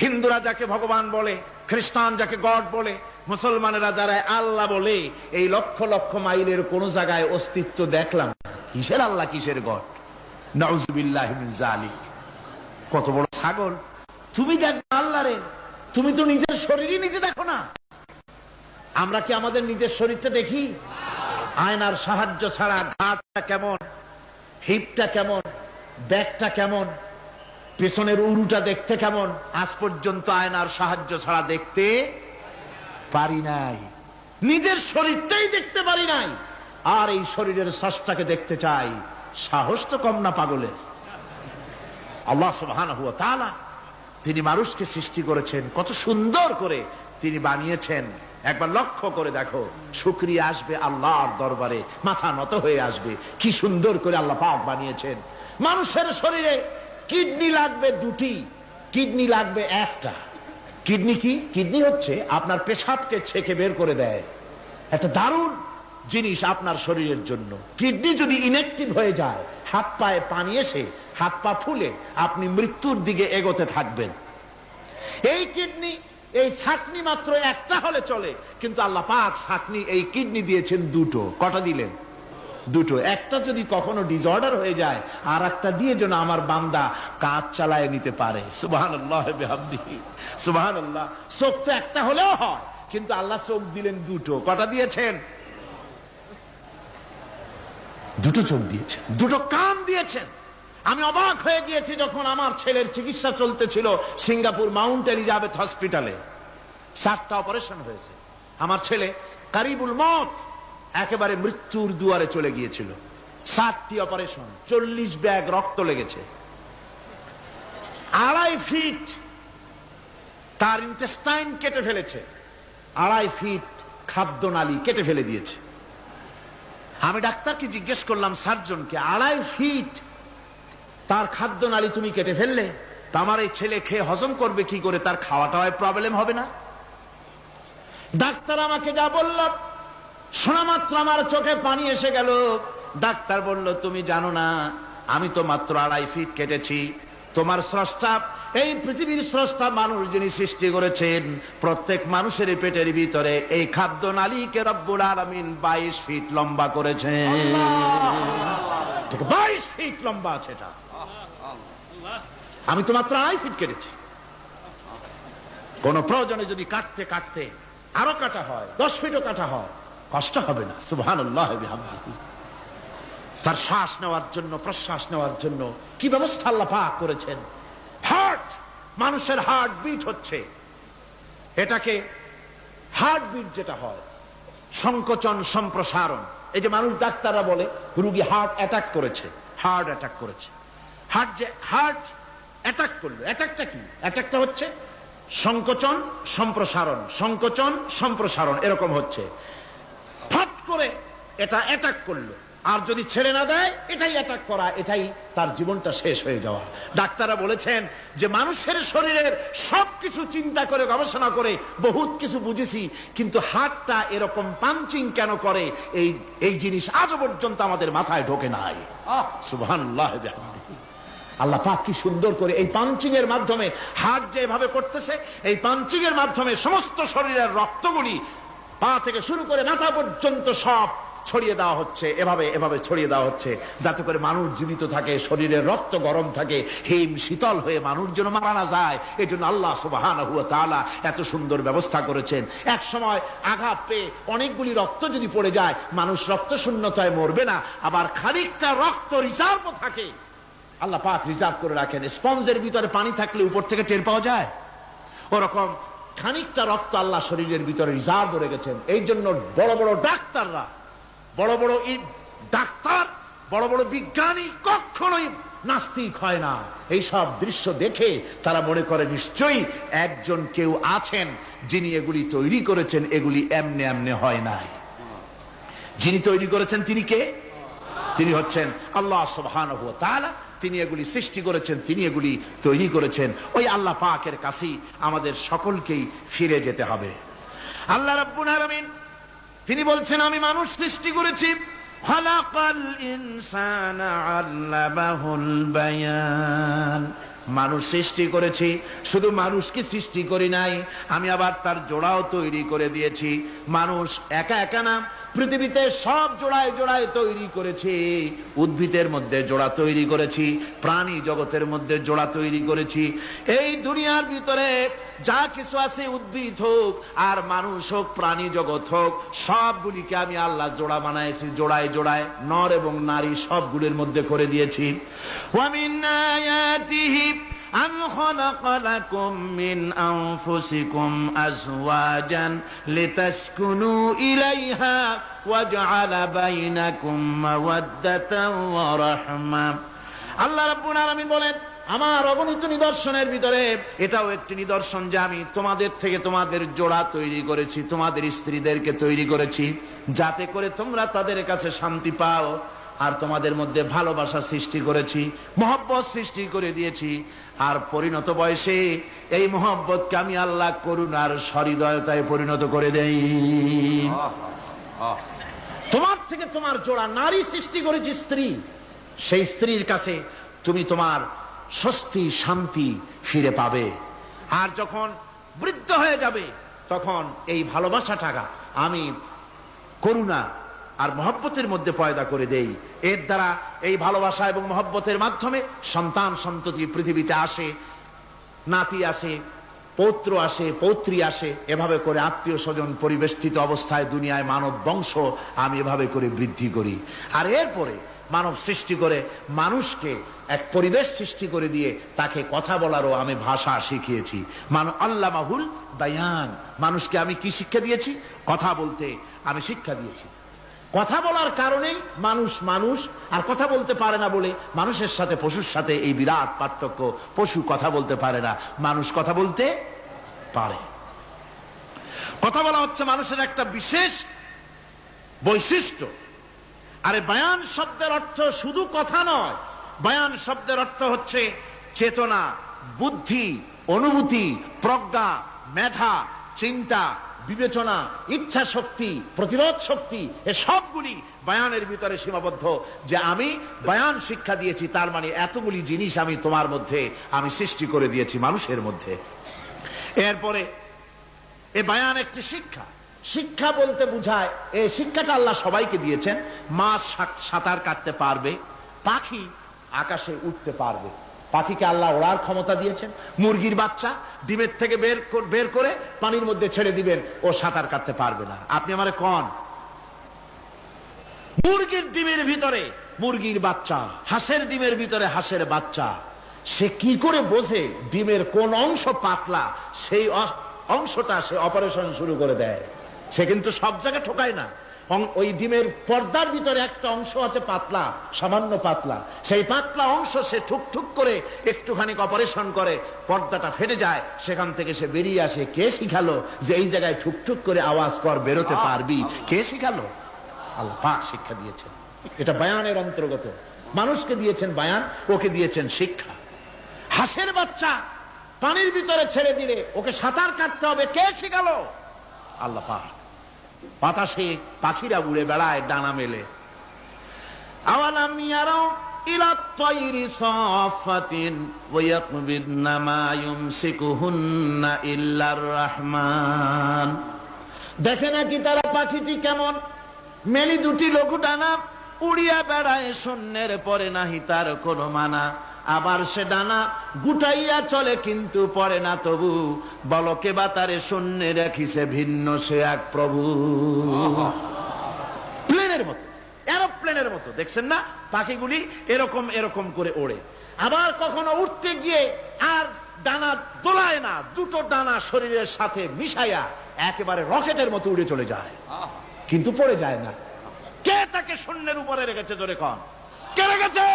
হিন্দুরা যাকে ভগবান বলে, খ্রিস্টান যাকে গড বলে, মুসলমানেরা যারা আল্লাহ বলে, এই লক্ষ লক্ষ মাইলের কোন জায়গায় অস্তিত্ব দেখলাম না। কিসের আল্লাহ, কিসের গড? নাউযুবিল্লাহি মিন যালিক। কত বড় ছাগল! তুমি দেখো আল্লাহ রে, তুমি তো নিজের শরীরই নিজে দেখো না। আমরা কি আমাদের নিজের শরীরটা দেখি? আয়নার সাহায্য ছাড়া ঘাটটা কেমন, হিপটা কেমন, ব্যাকটা কেমন, পেছনের উরুটা দেখতে কেমন, আজ পর্যন্ত আয়নার সাহায্য ছাড়া দেখতে পারি নাই। নিজের শরীরটাই দেখতে পারি নাই, আর এই শরীরের স্রষ্টাকে দেখতে চাই। সাহস তো কম না পাগলের। আল্লাহ সুবহানাহু ওয়া তাআলা তিনি মানুষকে সৃষ্টি করেছেন, কত সুন্দর করে তিনি বানিয়েছেন। একবার লক্ষ্য করে দেখো, শুকরিয়া আসবে আল্লাহর দরবারে, মাথা নত হয়ে আসবে। কি সুন্দর করে আল্লাহ পাক বানিয়েছেন। মানুষের শরীরে কিডনি লাগবে 2টি, কিডনি লাগবে 1টা। কিডনি কি? কিডনি হচ্ছে আপনার পেশাবকে ছেঁকে বের করে দেয়, একটা দারুণ জিনিস আপনার শরীরের জন্য। কিডনি যদি ইনঅ্যাক্টিভ হয়ে যায়, হাত পায়ে পানি এসে হাত পা ফুলে আপনি মৃত্যুর দিকে এগোতে থাকবেন। এই কিডনি, এই ছাকনি মাত্র 1টা হলে চলে, কিন্তু আল্লাহ পাক ছাকনি, এই কিডনি দিয়েছেন 2টো। কটা দিলেন? 2টো। একটা যদি কখনো ডিসঅর্ডার হয়ে যায়, আর একটা দিয়ে যেন আমার বান্দা কাজ চালায় নিতে পারে। সুবহানাল্লাহ বিহামদিহি, সুবহানাল্লাহ। চোখ তো একটা হলেও হয়, কিন্তু আল্লাহ চোখ দিলেন 2টো। কটা দিয়েছেন? 2টো চোখ দিয়েছেন, 2টো কান দিয়েছেন। আমি অবাক হয়ে গিয়েছি যখন আমার ছেলের চিকিৎসা চলতেছিল সিঙ্গাপুর মাউন্ট এলিজাবেথ হসপিটালে। 7টা অপারেশন হয়েছে। আমার ছেলে কারিবুল মত, একেবারে মৃত্যুর দুয়ারে চলে গিয়েছিল। 7টি অপারেশন, 40 ব্যাগ রক্ত লেগেছে। 2.5 ফিট তার ইন্টেস্টাইন কেটে ফেলেছে, 2.5 ফিট খাদ্য নালী কেটে ফেলে দিয়েছে। আমি ডাক্তারকে জিজ্ঞেস করলাম, সার্জনকে, 2.5 ফিট তার খাদ্য নালী তুমি কেটে ফেললে, তা আমার এই ছেলে খেয়ে হজম করবে কি করে? তার খাওয়াটাও প্রবলেম হবে না? ডাক্তার আমাকে যা বলল, শোনা মাত্র আমার চোখে পানি এসে গেল। ডাক্তার বলল, তুমি জানো না, আমি তো মাত্র 2.5 ফিট কেটেছি। তোমার স্রষ্টা, এই পৃথিবীর স্রষ্টা মানুষ যিনি সৃষ্টি করেছেন, প্রত্যেক মানুষের পেটের ভিতরে এই খাদ্য নালীকে রব্বুল আলামিন 22 ফিট লম্বা করেছেন। 22 ফিট লম্বা আছে এটা। আমি তো মাত্র 2.5 ফিট কেটেছি। কোন প্রয়োজনে যদি কাটতে কাটতে আরো কাটা হয়, 10 ফিটও কাটা হয়, কষ্ট হবে না। সুবহানাল্লাহ বিহামদিহি। তার শ্বাস নেওয়ার জন্য, প্রশ্বাস নেওয়ার জন্য কি ব্যবস্থা আল্লাহ পাক করেছেন। হার্ট, মানুষের হার্ট বিট হচ্ছে, এটাকে হার্ট বিট যেটা হয়, সংকোচন সম্প্রসারণ। এই যে মানুষ, ডাক্তাররা বলে রোগী হার্ট অ্যাটাক করেছে, হার্ট অ্যাটাক করেছে। হার্ট অ্যাটাক করলো, অ্যাটাকটা কি? অ্যাটাকটা হচ্ছে সংকোচন সম্প্রসারণ, সংকোচন সম্প্রসারণ, এরকম হচ্ছে। ফট করে এটা অ্যাটাক করলো, আর যদি ছেড়ে না দেয়, এটাই অ্যাটাক করা, এটাই তার জীবনটা শেষ হয়ে যাওয়া। ডাক্তাররা বলেছেন যে মানুষের শরীরের সবকিছু চিন্তা করে, গবেষণা করে বহুত কিছু বুঝেছি, কিন্তু হার্টটা এরকম পাঞ্চিং কেন করে, এই জিনিস আজও পর্যন্ত আমাদের মাথায় ঢোকে নাই। সুবহানাল্লাহ বিহামদিহি। আল্লাহ পাক কি সুন্দর করে এই পাঞ্চিং এর মাধ্যমে, হার্ট যেভাবে করতেছে, এই পাঞ্চিং এর মাধ্যমে সমস্ত শরীরের রক্তগুলি পা থেকে শুরু করে মাথা পর্যন্ত সব ছড়িয়ে দেওয়া হচ্ছে, এভাবে এভাবে ছড়িয়ে দেওয়া হচ্ছে, যাতে করে মানুষ জীবিত থাকে, শরীরের রক্ত গরম থাকে, হিম শীতল হয়ে মানুষ যেন মারা না যায়। এই জন্য আল্লাহ সুবহানাহু ওয়া তাআলা এত সুন্দর ব্যবস্থা করেছেন। এক সময় আঘাত পেয়ে অনেকগুলি রক্ত যদি পড়ে যায়, মানুষ রক্ত শূন্যতায় মরবে না, আবার খানিকটা রক্ত রিজার্ভ থাকে, আল্লাহ পাক রিজার্ভ করে রাখেন। স্পঞ্জের ভিতরে পানি থাকলে উপর থেকে টের পাওয়া যায়, ওরকম খানিকটা রক্ত আল্লাহ শরীরের ভিতরে রিজার্ভ রেখেছেন। এই জন্য বড় বড় ডাক্তাররা, বড় বড় ডাক্তার, বড় বড় বিজ্ঞানী কখনোই নাস্তিক হয় না। এই সব দৃশ্য দেখে তারা মনে করে নিশ্চয়ই একজন কেউ আছেন যিনি এগুলি তৈরি করেছেন, এগুলি এমনি এমনি হয় নাই। যিনি তৈরি করেছেন তিনি কে? তিনি হচ্ছেন আল্লাহ সুবহানাহু ওয়া তাআলা। তিনি এগুলি সৃষ্টি করেছেন, তিনি এগুলি তৈরি করেছেন। ওই আল্লাহ পাকের কাছেই আমাদের সকলকেই ফিরে যেতে হবে। আল্লাহ রাব্বুল আলামিন তিনি বলছেন, আমি মানুষ সৃষ্টি করেছি, খালাকাল ইনসানা আল্লামাহুল বায়ান। মানুষ সৃষ্টি করেছি, শুধু মানুষকে সৃষ্টি করি নাই, আমি আবার তার জোড়াও তৈরি করে দিয়েছি। মানুষ একা একা না, পৃথিবীতে সব জোড়ায় জোড়ায় তৈরি করেছি। উদ্ভিদের মধ্যে জোড়া তৈরি করেছি, প্রাণী জগতের মধ্যে জোড়া তৈরি করেছি। এই দুনিয়ার ভিতরে যা কিছু আছে, উদ্ভিদ হোক আর মানুষ হোক, প্রাণী জগৎ হোক, সবগুলিকে আমি আল্লাহ জোড়া বানাইছি, জোড়ায় জোড়ায় নর এবং নারী সবগুলির মধ্যে করে দিয়েছি। ওয়া মিন আয়াতিহি أَمْ خَلَقَ لَكُم مِّنْ أَنفُسِكُمْ أَزْوَاجًا لِتَسْكُنُوا إِلَيْهَا وَجَعَلَ بَيْنَكُم مَّوَدَّةً وَرَحْمَةً। আল্লাহ রাব্বুল আলামিন বলেন, আমার অগণিত নিদর্শনের ভিতরে এটাও একটি নিদর্শন যে আমি তোমাদের থেকে তোমাদের জোড়া তৈরি করেছি, তোমাদের স্ত্রীদেরকে তৈরি করেছি, যাতে করে তোমরা তাদের কাছে শান্তি পাও। আর তোমাদের মধ্যে ভালোবাসা সৃষ্টি করেছি, মহব্বত সৃষ্টি করে দিয়েছি। আর পরিণত বয়সে এই মহব্বতকে আমি আল্লাহ করুণার সহৃদয়তায় পরিণত করে দেই। তোমার থেকে তোমার জোড়া নারী সৃষ্টি করেছি, স্ত্রী। সেই স্ত্রীর কাছে তুমি তোমার স্বস্তি শান্তি ফিরে পাবে। আর যখন বৃদ্ধ হয়ে যাবে, তখন এই ভালোবাসাটা আমি করুণা আর মহব্বতের মধ্যে পয়দা করে দেই। এর দ্বারা এই ভালোবাসা এবং মহব্বতের মাধ্যমে সন্তান সন্ততি পৃথিবীতে আসে, নাতি আসে, পৌত্র আসে, পৌত্রী আসে, এভাবে করে আত্মীয় স্বজন পরিবেষ্টিত অবস্থায় দুনিয়ায় মানব বংশ আমি এভাবে করে বৃদ্ধি করি। আর এরপরে মানব সৃষ্টি করে মানুষকে এক পরিবেশ সৃষ্টি করে দিয়ে তাকে কথা বলারও আমি ভাষা শিখিয়েছি। আল্লামাহুল বায়ান। মানুষকে আমি কি শিক্ষা দিয়েছি? কথা বলতে আমি শিক্ষা দিয়েছি। কথা বলার কারণেই মানুষ মানুষ, আর কথা বলতে পারে না বলে মানুষের সাথে পশুর সাথে এই বিরাট পার্থক্য। পশু কথা বলতে পারে না, মানুষ কথা বলতে পারে। কথা বলা হচ্ছে মানুষের একটা বিশেষ বৈশিষ্ট্য। আরে বায়ান শব্দের অর্থ শুধু কথা নয়, বায়ান শব্দের অর্থ হচ্ছে চেতনা, বুদ্ধি, অনুভূতি, প্রজ্ঞা, মেধা, চিন্তা, বিবেচনা, ইচ্ছা শক্তি, প্রতিরোধ শক্তি, এ সবগুলি বায়ানের ভিতরে সীমাবদ্ধ। যে আমি বায়ান শিক্ষা দিয়েছি, তার মানে এতগুলি জিনিস আমি তোমার মধ্যে আমি সৃষ্টি করে দিয়েছি মানুষের মধ্যে। এরপরে এ বায়ান একটি শিক্ষা। শিক্ষা বলতে বুঝায়, এই শিক্ষাটা আল্লাহ সবাইকে দিয়েছেন। মাছ সাঁতার কাটতে পারবে, পাখি আকাশে উঠতে পারবে, পাখিকে আল্লাহ ওড়ার ক্ষমতা দিয়েছেন। মুরগির বাচ্চা ডিমের থেকে বের করে পানির মধ্যে ছেড়ে দিবেন, ও সাঁতার কাটতে পারবে না। আপনি আমারে কোন মুরগির ডিমের ভিতরে মুরগির বাচ্চা, হাঁসের ডিমের ভিতরে হাঁসের বাচ্চা, সে কি করে বোঝে ডিমের কোন অংশ পাতলা, সেই অংশটা সে অপারেশন শুরু করে দেয়। সে কিন্তু সব জায়গায় ঠোকায় না। ওই ডিমের পর্দার ভিতরে একটা অংশ আছে পাতলা, সামান্য পাতলা, সেই পাতলা অংশ সে ঠুকঠুক করে একটুখানি অপারেশন করে, পর্দাটা ফেটে যায়, সেখান থেকে সে বেরিয়ে আসে। কে শিখালো যে এই জায়গায় ঠুকঠুক করে আওয়াজ কর, বেরোতে পারবি? কে শিখালো? আল্লাহ পাক শিক্ষা দিয়েছেন। এটা বায়ানের অন্তর্গত। মানুষকে দিয়েছেন বায়ান, ওকে দিয়েছেন শিক্ষা। হাঁসের বাচ্চা পানির ভিতরে ছেড়ে দিলে ওকে সাঁতার কাটতে হবে, কে শিখালো? আল্লাহ পাক। বাতাসে পাখিরা উড়ে বেড়ায় ডানা মেলে। আওয়ালাম ইয়ারাউ ইলা তায়রি সাফাতিন ওয়া ইয়াকবিদনা মা ইউমসিকুহুন্না ইল্লার রহমান। দেখে নাকি তারা পাখিটি কেমন? মেলি দুটি লঘু ডানা, উড়িয়া বেড়ায় শূন্যের পরে নাহি তার কোনো মানা। আবার সে ডানা গুটাইয়া চলে কিন্তু পড়ে না তবু, বলকে বাতারে শূন্যে রাখিছে ভিন্ন সে এক প্রভু। প্লেনের মতো, এরোপ্লেনের মতো, দেখছেন না পাখিগুলি এরকম এরকম করে ওড়ে। আবার কখনো উঠতে গিয়ে আর ডানা দোলায় না, দুটো ডানা শরীরের সাথে মিশাইয়া একেবারে রকেটের মতো উড়ে চলে যায়, কিন্তু পড়ে যায় না। কে তাকে শূন্যের উপরে রেখেছে? জোরে কন, কে রেখেছে?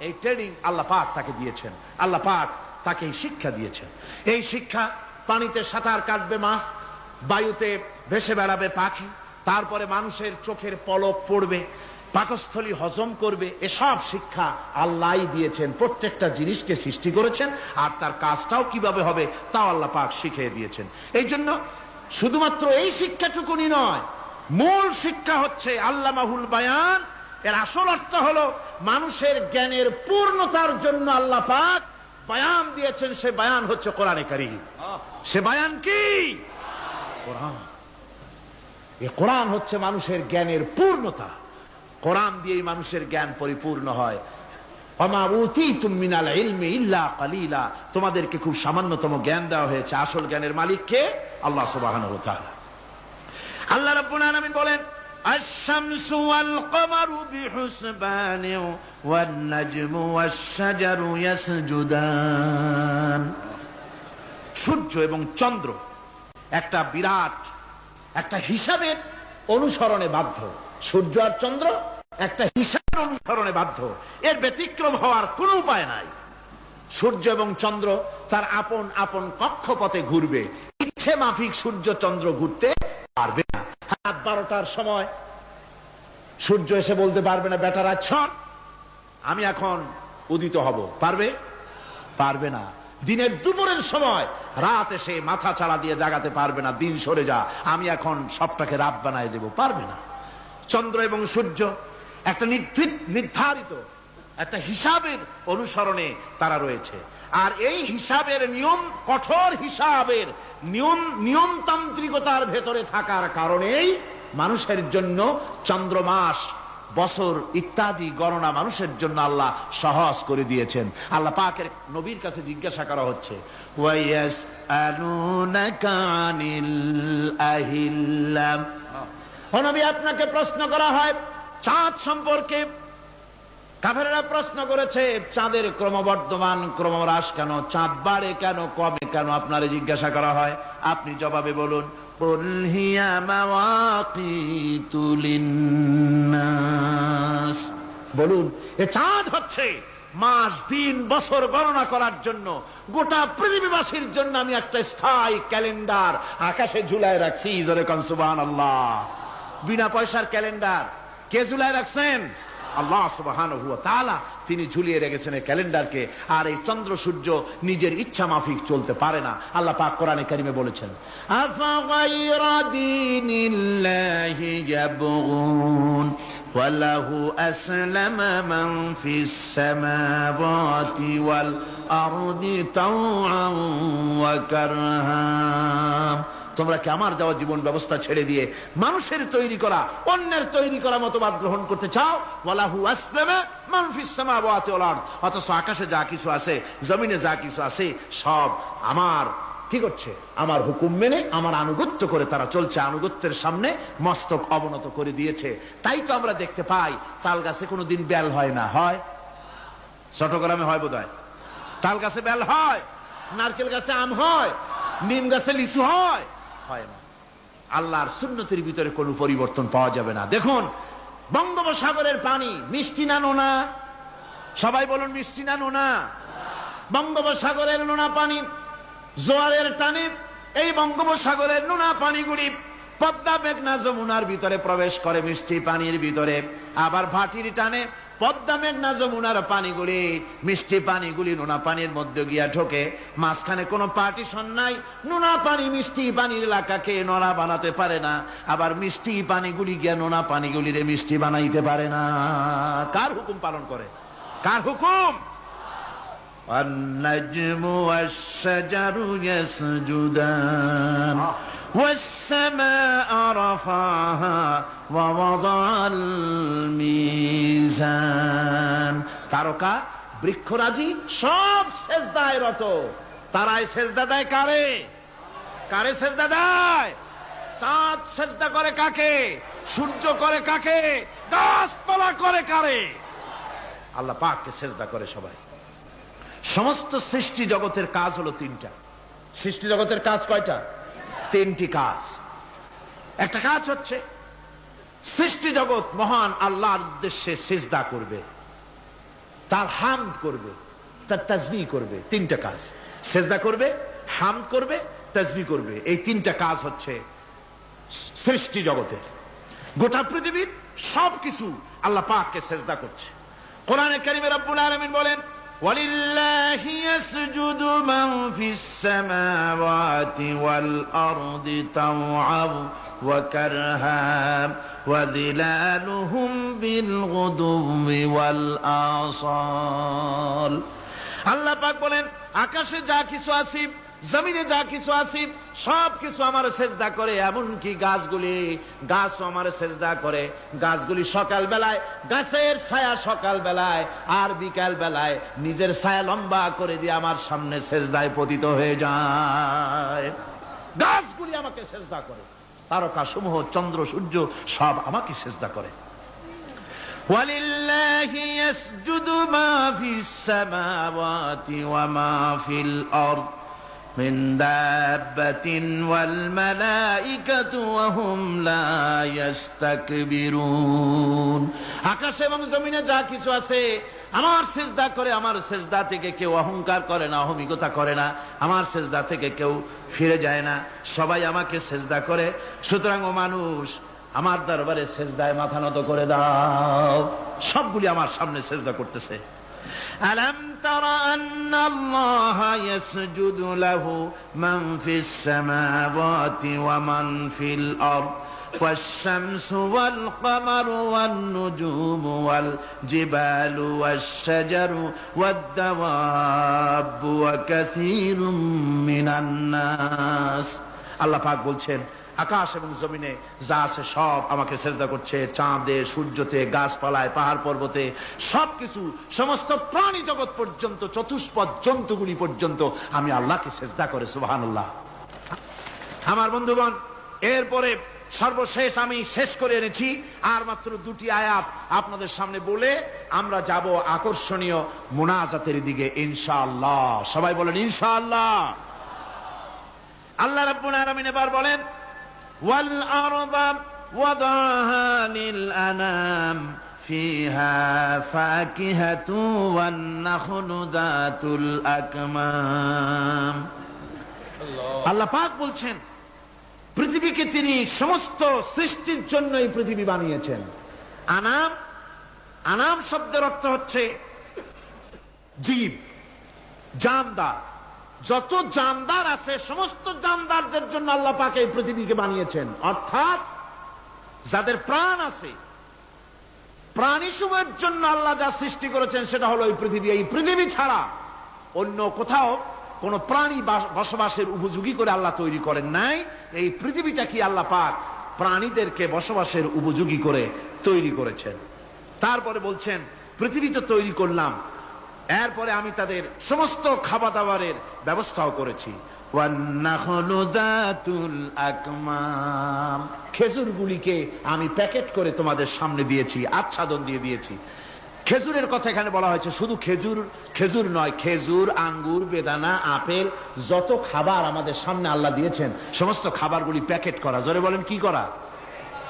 এই ট্রেনিং আল্লাহ পাক তাকে দিয়েছেন। আল্লাহ পাক তাকে এই শিক্ষা দিয়েছেন। এই শিক্ষা, পানিতে সাঁতার কাটবে মাছ, বায়ুতে ভেসে বেড়াবে পাখি, তারপরে মানুষের চোখের পলক পড়বে, পাকস্থলী হজম করবে, এসব শিক্ষা আল্লাহই দিয়েছেন। প্রত্যেকটা জিনিসকে সৃষ্টি করেছেন, আর তার কাজটাও কিভাবে হবে তাও আল্লাহ পাক শিখিয়ে দিয়েছেন। এই জন্য শুধুমাত্র এই শিক্ষাটুকুনি নয়, মূল শিক্ষা হচ্ছে আল্লামাহুল বায়ান। এর আসল অর্থ হলো মানুষের জ্ঞানের পূর্ণতার জন্য আল্লাহ পাক বায়ান দিয়েছেন। সে বায়ান হচ্ছে কোরআনে কারীম। সে বায়ান কি? কোরআন। এই কোরআন হচ্ছে মানুষের জ্ঞানের পূর্ণতা। কোরআন দিয়েই মানুষের জ্ঞান পরিপূর্ণ হয়। ওমা উতীতুম মিনাল ইলমি ইল্লা কালিলা, তোমাদেরকে খুব সামান্যতম জ্ঞান দেওয়া হয়েছে। আসল জ্ঞানের মালিক কে? আল্লাহ সুবহানাহু ওয়া তাআলা। আল্লাহ রাব্বুল আলামিন বলেন, আশ-শামসু ওয়াল কমারু বিহুসবান ওয়ান নাজমু ওয়াশ-শাজারু ইয়াসজুদান। সূর্য এবং চন্দ্র একটা বিরাট একটা হিসাবের অনুসরণে বাধ্য। সূর্য আর চন্দ্র একটা হিসাবের অনুসরণে বাধ্য, এর ব্যতিক্রম হওয়ার কোনো উপায় নাই। সূর্য এবং চন্দ্র তার আপন আপন কক্ষপথে ঘুরবে, ইচ্ছে মাফিক সূর্য চন্দ্র ঘুরতে পারবে না। রাত 12টার সময় সূর্য এসে বলতে পারবে না, বেটা রাত ছন, আমি এখন উদিত হব। পারবে? পারবে না। দিনের দুপুরের সময় রাত এসে মাথা চাড়া দিয়ে জাগাতে পারবে না, দিন সরে যা, আমি এখন সবটাকে রাত বানায় দেব, পারবে না। চন্দ্র এবং সূর্য একটা নির্ধারিত একটা হিসাবের অনুসরণে তারা রয়েছে। আর এই হিসাবের নিয়ম, কঠোর হিসাবের নিয়মতান্ত্রিকতার ভেতরে থাকার কারণেই মানুষের জন্য চন্দ্র, মাস, বছর ইত্যাদি গণনা মানুষের জন্য আল্লাহ সহজ করে দিয়েছেন। আল্লাহ পাকের নবীর কাছে জিজ্ঞাসা করা হচ্ছে, ওয়ায়াসআলুনাকা আনিল আহিল্লাম। ও নবী, আপনাকে প্রশ্ন করা হয় চাঁদ সম্পর্কে। কাফেররা প্রশ্ন করেছে, চাঁদের ক্রমবর্ধমান ক্রমহ্রাস কেন? চাঁদ বাড়ে কেন, কমে কেন? আপনারে জিজ্ঞাসা করা হয়, আপনি জবাবে বলুন, কুল হিয়া মাওয়াকিতু লিন্নাস। বলুন, এ চাঁদ হচ্ছে মাস, দিন, বছর গণনা করার জন্য, গোটা পৃথিবীবাসীর জন্য আমি একটা স্থায়ী ক্যালেন্ডার আকাশে ঝুলায় রাখছি। জোরে কোন সুবহানাল্লাহ। বিনা পয়সার ক্যালেন্ডার, কে ঝুলায় রাখছেন? আল্লাহ সুবহানাহু ওয়া তাআলা তিনি ঝুলিয়ে রেখেছেন এই ক্যালেন্ডারকে। আর এই চন্দ্র সূর্য নিজের ইচ্ছা মাফিক চলতে পারে না। আল্লাহ পাক কোরআনে কারিমে বলেছেন, আফা গায়রা দীনিল্লাহি ইয়াবগুন ওয়া লাহু আসলামা মান ফিস সামাওয়াতি ওয়াল আরদি তাওআন ওয়া কারহা। তোমরা কি আমার দেওয়া জীবন ব্যবস্থা ছেড়ে দিয়ে মানুষের তৈরি করা, অন্যের তৈরি করা মতবাদ গ্রহণ করতে চাও? ওয়ালাহু আসলামা মান ফিস সামাওয়াতি ওয়াল আরদ। অথচ আকাশে যা কিছু আছে, জমিনে যা কিছু আছে, সব আমার কি করছে? আমার হুকুম মেনে, আমার আনুগত্য করে তারা চলছে। আনুগত্যের সামনে মস্তক অবনত করে দিয়েছে। তাই তো আমরা দেখতে পাই তাল গাছে কোনোদিন বেল হয় না। হয়? চট্টগ্রামে হয় বোধহয়। তাল গাছে বেল হয়, নারকেল গাছে আম হয়, নিম গাছে লিচু হয়? হয় না। আল্লাহর সুন্নতের ভিতরে কোনো পরিবর্তন পাওয়া যাবে না। দেখুন, বঙ্গোপসাগরের পানি মিষ্টি না নোনা? সবাই বলুন, মিষ্টি না নোনা? বঙ্গোপসাগরের নোনা পানি জোয়ারের টানে এই বঙ্গোপসাগরের নোনা পানিগুলি পদ্মা মেঘনা যমুনার ভিতরে প্রবেশ করে মিষ্টি পানির ভিতরে। আবার ভাটির টানে পদ্মা মেঘনা যমুনার পানিগুলি, মিষ্টি পানিগুলি নোনা পানির মধ্যে গিয়া ঢোকে। মাঝখানে কোনো পার্টিশন নাই। নোনা পানি মিষ্টি পানির এলাকাকে নোনা বানাতে পারে না, আবার মিষ্টি পানিগুলি গিয়া নোনা পানিগুলিরে মিষ্টি বানাইতে পারে না। কার হুকুম পালন করে? কার হুকুম? والنجم والشجر يسجدان والسماء رفعها ووضع الميزان। তারকা বৃক্ষরাজি সব সেজদায় রত। তারাই সেজদা দেয় কারে? কারে সেজদা দেয়? চাঁদ সেজদা করে কাকে? সূর্য করে কাকে? গাছপালা করে কারে? আল্লাহ পাককে সেজদা করে সবাই। সমস্ত সৃষ্টি জগতের কাজ হলো তিনটা। সৃষ্টি জগতের কাজ কয়টা? তিনটি কাজ। একটা কাজ হচ্ছে সৃষ্টি জগৎ মহান আল্লাহর উদ্দেশ্যে সিজদা করবে, তার হামদ করবে, তার তাসবিহ করবে। তিনটা কাজ। সিজদা করবে, হামদ করবে, তাসবিহ করবে। এই তিনটা কাজ হচ্ছে সৃষ্টি জগতের। গোটা পৃথিবীর সবকিছু আল্লাহ পাককে সিজদা করছে। কোরআনে কারিমে রব্বুল আলামিন বলেন, وَلِلَّهِ يَسْجُدُ مَنْ فِي السَّمَاوَاتِ وَالْأَرْضِ طَوْعًا وَكَرْهًا وَظِلَالُهُمْ بِالْغُدُوِّ وَالْآصَالِ। আল্লাহ পাক বলেন, আকাশে যা কিছু আছে, জমিনে যা কিছু আছে, সব কিছু আমার সেজদা করে। এমনকি গাছগুলি, গাছও আমার সেজদা করে। গাছগুলি সকাল বেলায় গাছের ছায়া সকাল বেলায়, আর বিকাল বেলায় নিজের ছায়া লম্বা করে দিয়ে আমার সামনে সেজদায় পতিত হয়ে যায়। গাছগুলি আমাকে সেজদা করে। তারকা সমূহ, চন্দ্র সূর্য সব আমাকে সেজদা করে। وَلِلَّهِ يَسْجُدُ مَا فِي السَّمَاوَاتِ وَمَا فِي الْأَرْضِ من دابة والملائكة وهم لا يستكبرون। আকাশ এবং জমিনে যা কিছু আছে আমার সিজদা করে। আমার সিজদা থেকে কেউ অহংকার করে না, অহমিকতা করে না। আমার সিজদা থেকে কেউ ফিরে যায় না, সবাই আমাকে সিজদা করে। সুতরাং ও মানুষ, আমার দরবারে সিজদায় মাথা নত করে দাও। সবগুলি আমার সামনে সিজদা করতেছে। ألم تر أن الله يسجد له من في السماوات ومن في الأرض والشمس والقمر والنجوم والجبال والشجر والدواب وكثير من الناس। আল্লাহ পাক বলছেন, আকাশ এবং জমিনে যা আছে সব আমাকে সেজদা করছে। চাঁদে, সূর্যতে, গাছপালায়, পাহাড় পর্বতে সবকিছু, সমস্ত প্রাণী জগৎ পর্যন্ত, চতুষ্পদ জন্তুগুলি পর্যন্ত আমি আল্লাহকে সেজদা করে। সুবহানাল্লাহ। আমার বন্ধুগণ, এরপরে সর্বশেষ আমি শেষ করে এনেছি আর মাত্র দুটি আয়াত আপনাদের সামনে বলে আমরা যাব আকর্ষণীয় মুনাজাতের দিকে ইনশাআল্লাহ। সবাই বলেন ইনশাআল্লাহ। আল্লাহ রাব্বুল আলামিন এবার বলেন, والأرض وضعها للأنام فيها فاكهة والنخل ذات الأكمام। আল্লাহ পাক বলছেন, পৃথিবীকে তিনি সমস্ত সৃষ্টির জন্য এই পৃথিবী বানিয়েছেন। আনাম, আনাম শব্দের অর্থ হচ্ছে জীব, জানদার। যত জানদার আছে সমস্ত জানদারদের জন্য আল্লাহ পাক এই পৃথিবীকে বানিয়েছেন। অর্থাৎ যাদের প্রাণ আছে, প্রাণী সময়ের জন্য আল্লাহ যা সৃষ্টি করেছেন সেটা হলো এই পৃথিবী। এই পৃথিবী ছাড়া অন্য কোথাও কোন প্রাণী বসবাসের উপযোগী করে আল্লাহ তৈরি করেন নাই। এই পৃথিবীটা কি আল্লাহ পাক প্রাণীদেরকে বসবাসের উপযোগী করে তৈরি করেছেন। তারপরে বলছেন পৃথিবী তো তৈরি করলাম, এরপরে আমি তাদের সমস্ত খাবার দাবারের ব্যবস্থাও করেছি। খেজুরগুলিকে আমি প্যাকেট করে তোমাদের সামনে দিয়েছি, আচ্ছাদন দিয়ে দিয়েছি। খেজুরের কথা এখানে বলা হয়েছে, শুধু খেজুর খেজুর নয়, খেজুর, আঙ্গুর, বেদানা, আপেল, যত খাবার আমাদের সামনে আল্লাহ দিয়েছেন সমস্ত খাবারগুলি প্যাকেট করা। জোরে বলেন কি করা?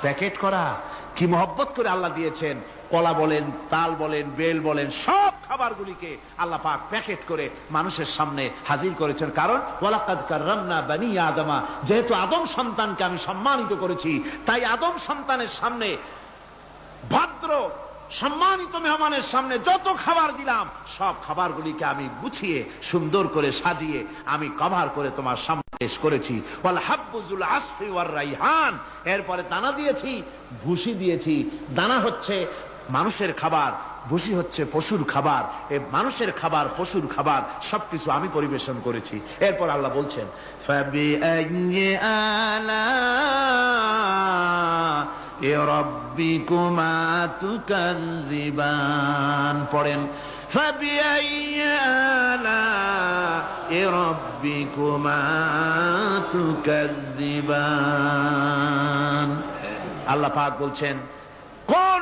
প্যাকেট করা। কি মহব্বত করে আল্লাহ দিয়েছেন। কলা বলেন, তাল বলেন, বেল বলেন, সব খাবারগুলিকে আল্লাহ পাক প্যাকেট করে মানুষের সামনে হাজির করেছেন। কারণ ওয়ালাকাদ কাররামনা বানি আদমা, যেহেতু আদম সন্তানকে আমি সম্মানিত করেছি, তাই আদম সন্তানের সামনে, ভদ্র সম্মানিত মেহমানের সামনে যত খাবার দিলাম সব খাবারগুলিকে আমি গুছিয়ে সুন্দর করে সাজিয়ে আমি কভার করে তোমার সামনে পেশ করেছি। ওয়াল হাব্বুজুল আসফি ওয়ার রাইহান, এরপরে দানা দিয়েছি, ভুসি দিয়েছি। দানা হচ্ছে মানুষের খাবার, ভুসি হচ্ছে পশুর খাবার। এই মানুষের খাবার, পশুর খাবার সবকিছু আমি পরিবেশন করেছি। এরপর আল্লাহ বলছেন ফাবিআইয়ি আলা'i রাব্বিকুমা তুকাযযিবান। পড়েন ফাবিআইয়ি আলা'i রাব্বিকুমা তুকাযযিবান। আল্লাহ পাক বলছেন কোন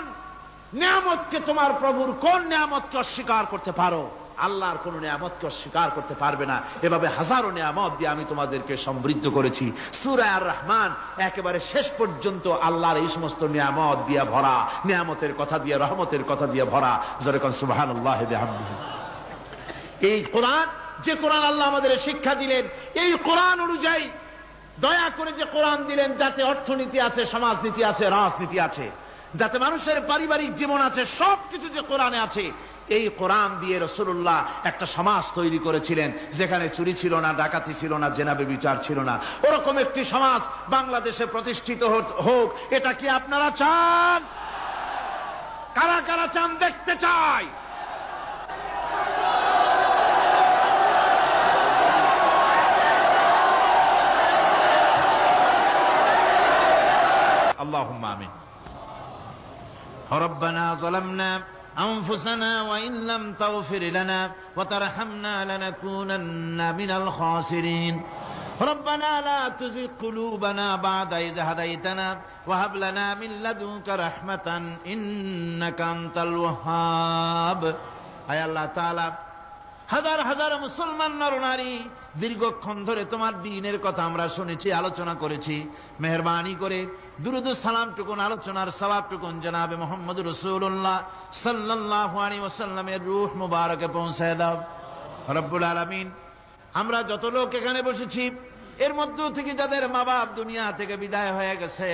নিয়ামতকে, তোমার প্রভুর কোন নিয়ামতকে অস্বীকার করতে পারো? আল্লাহর কোন নিয়ামতকে অস্বীকার করতে পারবে না। এভাবে হাজারো নিয়ামত দিয়ে আমি তোমাদেরকে সমৃদ্ধ করেছি। সূরা আর রহমান একেবারে শেষ পর্যন্ত আল্লাহর এই সমস্ত নিয়ামত দিয়ে ভরা, নিয়ামতের কথা দিয়ে, রহমতের কথা দিয়ে ভরা। জোরে কোন সুবহানাল্লাহ বিহামদিহি। এই কোরআন, যে কোরআন আল্লাহ আমাদের শিক্ষা দিলেন, এই কোরআন অনুযায়ী দয়া করে যে কোরআন দিলেন, যাতে অর্থনীতি আছে, সমাজনীতি আছে, রাজনীতি আছে, যাতে মানুষের পারিবারিক জীবন আছে, সবকিছু যে কোরআনে আছে। এই কোরআন দিয়ে রাসূলুল্লাহ একটা সমাজ তৈরি করেছিলেন যেখানে চুরি ছিল না, ডাকাতি ছিল না, জেনা ব্যভিচার ছিল না। ওরকম একটি সমাজ বাংলাদেশে প্রতিষ্ঠিত হোক, এটা কি আপনারা চান? কারা কারা চান? দেখতে চাই। আল্লাহুম্মা আমিন। ربنا ظلمنا أنفسنا وإن لم تغفر لنا وترحمنا لنكونن من الخاسرين ربنا لا تزغ قلوبنا بعد إذ هديتنا وهب لنا من لدنك رحمة إنك أنت الوهاب। আয় আল্লাহ তাআলা, হাজার হাজার মুসলমান নরনারী দীর্ঘক্ষণ ধরে তোমার দ্বীনের কথা আমরা শুনেছি, আলোচনা করেছি। মেহেরবানি করে দুরূদ ও সালাম টুকুন, আলোচনার সওয়াব টুকুন জনাবে মুহাম্মদ রাসূলুল্লাহ সাল্লাল্লাহু আলাইহি ওয়াসাল্লামের রূহ মুবারকে পৌঁছায় দাও রব্বুল আলামিন। আমরা যত লোক এখানে বসেছি, এর মধ্য থেকে যাদের মা বাপ দুনিয়া থেকে বিদায় হয়ে গেছে,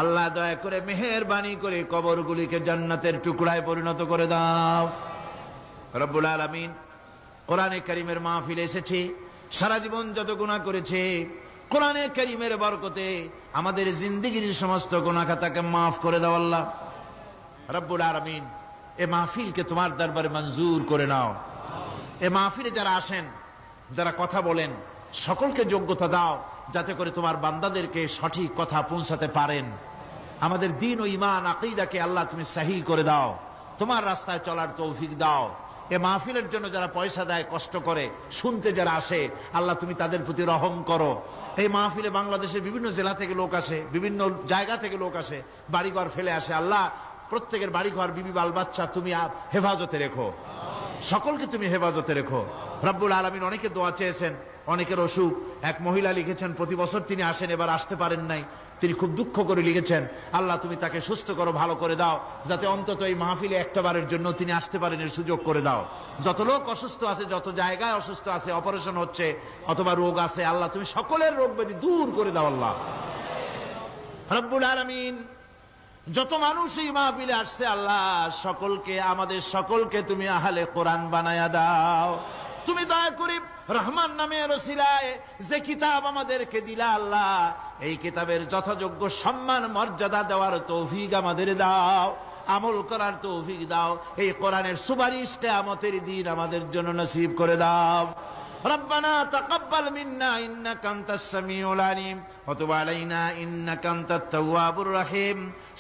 আল্লাহ দয়া করে মেহেরবানি করে কবরগুলিকে জান্নাতের টুকরায় পরিণত করে দাও রব্বুল আলামিন। কোরআনে কারীমের মাহফিলে এসেছি, সারা জীবন যত গুনাহ করেছে, কোরআনে কারীমের বরকতে আমাদের জিন্দেগীর সমস্ত গুনাহ খাতাকে মাফ করে দাও আল্লাহ রব্বুল আলামিন। এই মাহফিলকে তোমার দরবারে মঞ্জুর করে নাও। এই মাহফিলে যারা আসেন, যারা কথা বলেন, সকলকে যোগ্যতা দাও যাতে করে তোমার বান্দাদেরকে সঠিক কথা পৌঁছাতে পারেন। আমাদের দ্বীন ও ঈমান আকীদাকে আল্লাহ তুমি সহিহ করে দাও, তোমার রাস্তায় চলার তৌফিক দাও। এ মাহফিলের জন্য যারা পয়সা দেয়, কষ্ট করে শুনতে যারা আসে, আল্লাহ তুমি তাদের প্রতি রহম করো। এই মাহফিলে বাংলাদেশের বিভিন্ন জেলা থেকে লোক আসে, বিভিন্ন জায়গা থেকে লোক আসে, বাড়িঘর ফেলে আসে। আল্লাহ প্রত্যেকের বাড়িঘর, বিবি বাল বাচ্চা তুমি হেফাজতে রেখো, সকলকে তুমি হেফাজতে রেখো রব্বুল আলামিন। অনেকে দোয়া চেয়েছেন, অনেকের অসুখ। এক মহিলা লিখেছেন প্রতি বছর তিনি আসেন, এবার আসতে পারেন নাই, তিনি খুব দুঃখ করে লিখেছেন, আল্লাহ তুমি তাকে সুস্থ করো, ভালো করে দাও, যাতে অন্তত এই মাহফিলে একটাবারের জন্য তিনি আসতে পারেন, এর সুযোগ করে দাও। যত লোক অসুস্থ আছে, যত জায়গায় অসুস্থ আছে, অপারেশন হচ্ছে অথবা রোগ আছে, আল্লাহ তুমি সকলের রোগ ব্যাধি দূর করে দাও আল্লাহ রব্বুল আলামিন। যত মানুষ এই মাহফিলে আসছে আল্লাহ সকলকে, আমাদের সকলকে তুমি আহলে কোরআন বানায়া দাও। তুমি দয়া করে রহমান নামের ওসিলায় যে কিতাব আমাদেরকে দিলা আল্লাহ, এই কিতাবের যথাযোগ্য সম্মান মর্যাদা দেওয়ার তৌফিক আমাদের দাও, আমল করার তৌফিক দাও। এই কোরআনের সুপারিশ কিয়ামতের দিন আমাদের জন্য নসিব করে দাও। ربنا تقبل منا إنك أنت السميع العليم وتب علينا إنك أنت التواب الرحيم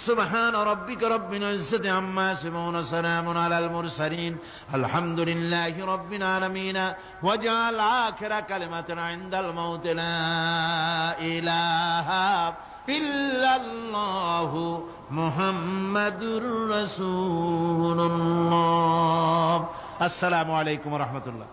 سبحان ربك رب العزة عما يصفون وسلام على المرسلين الحمد لله رب العالمين واجعل آخر كلمة عند الموت لا إله إلا الله محمد رسول الله السلام عليكم ورحمة الله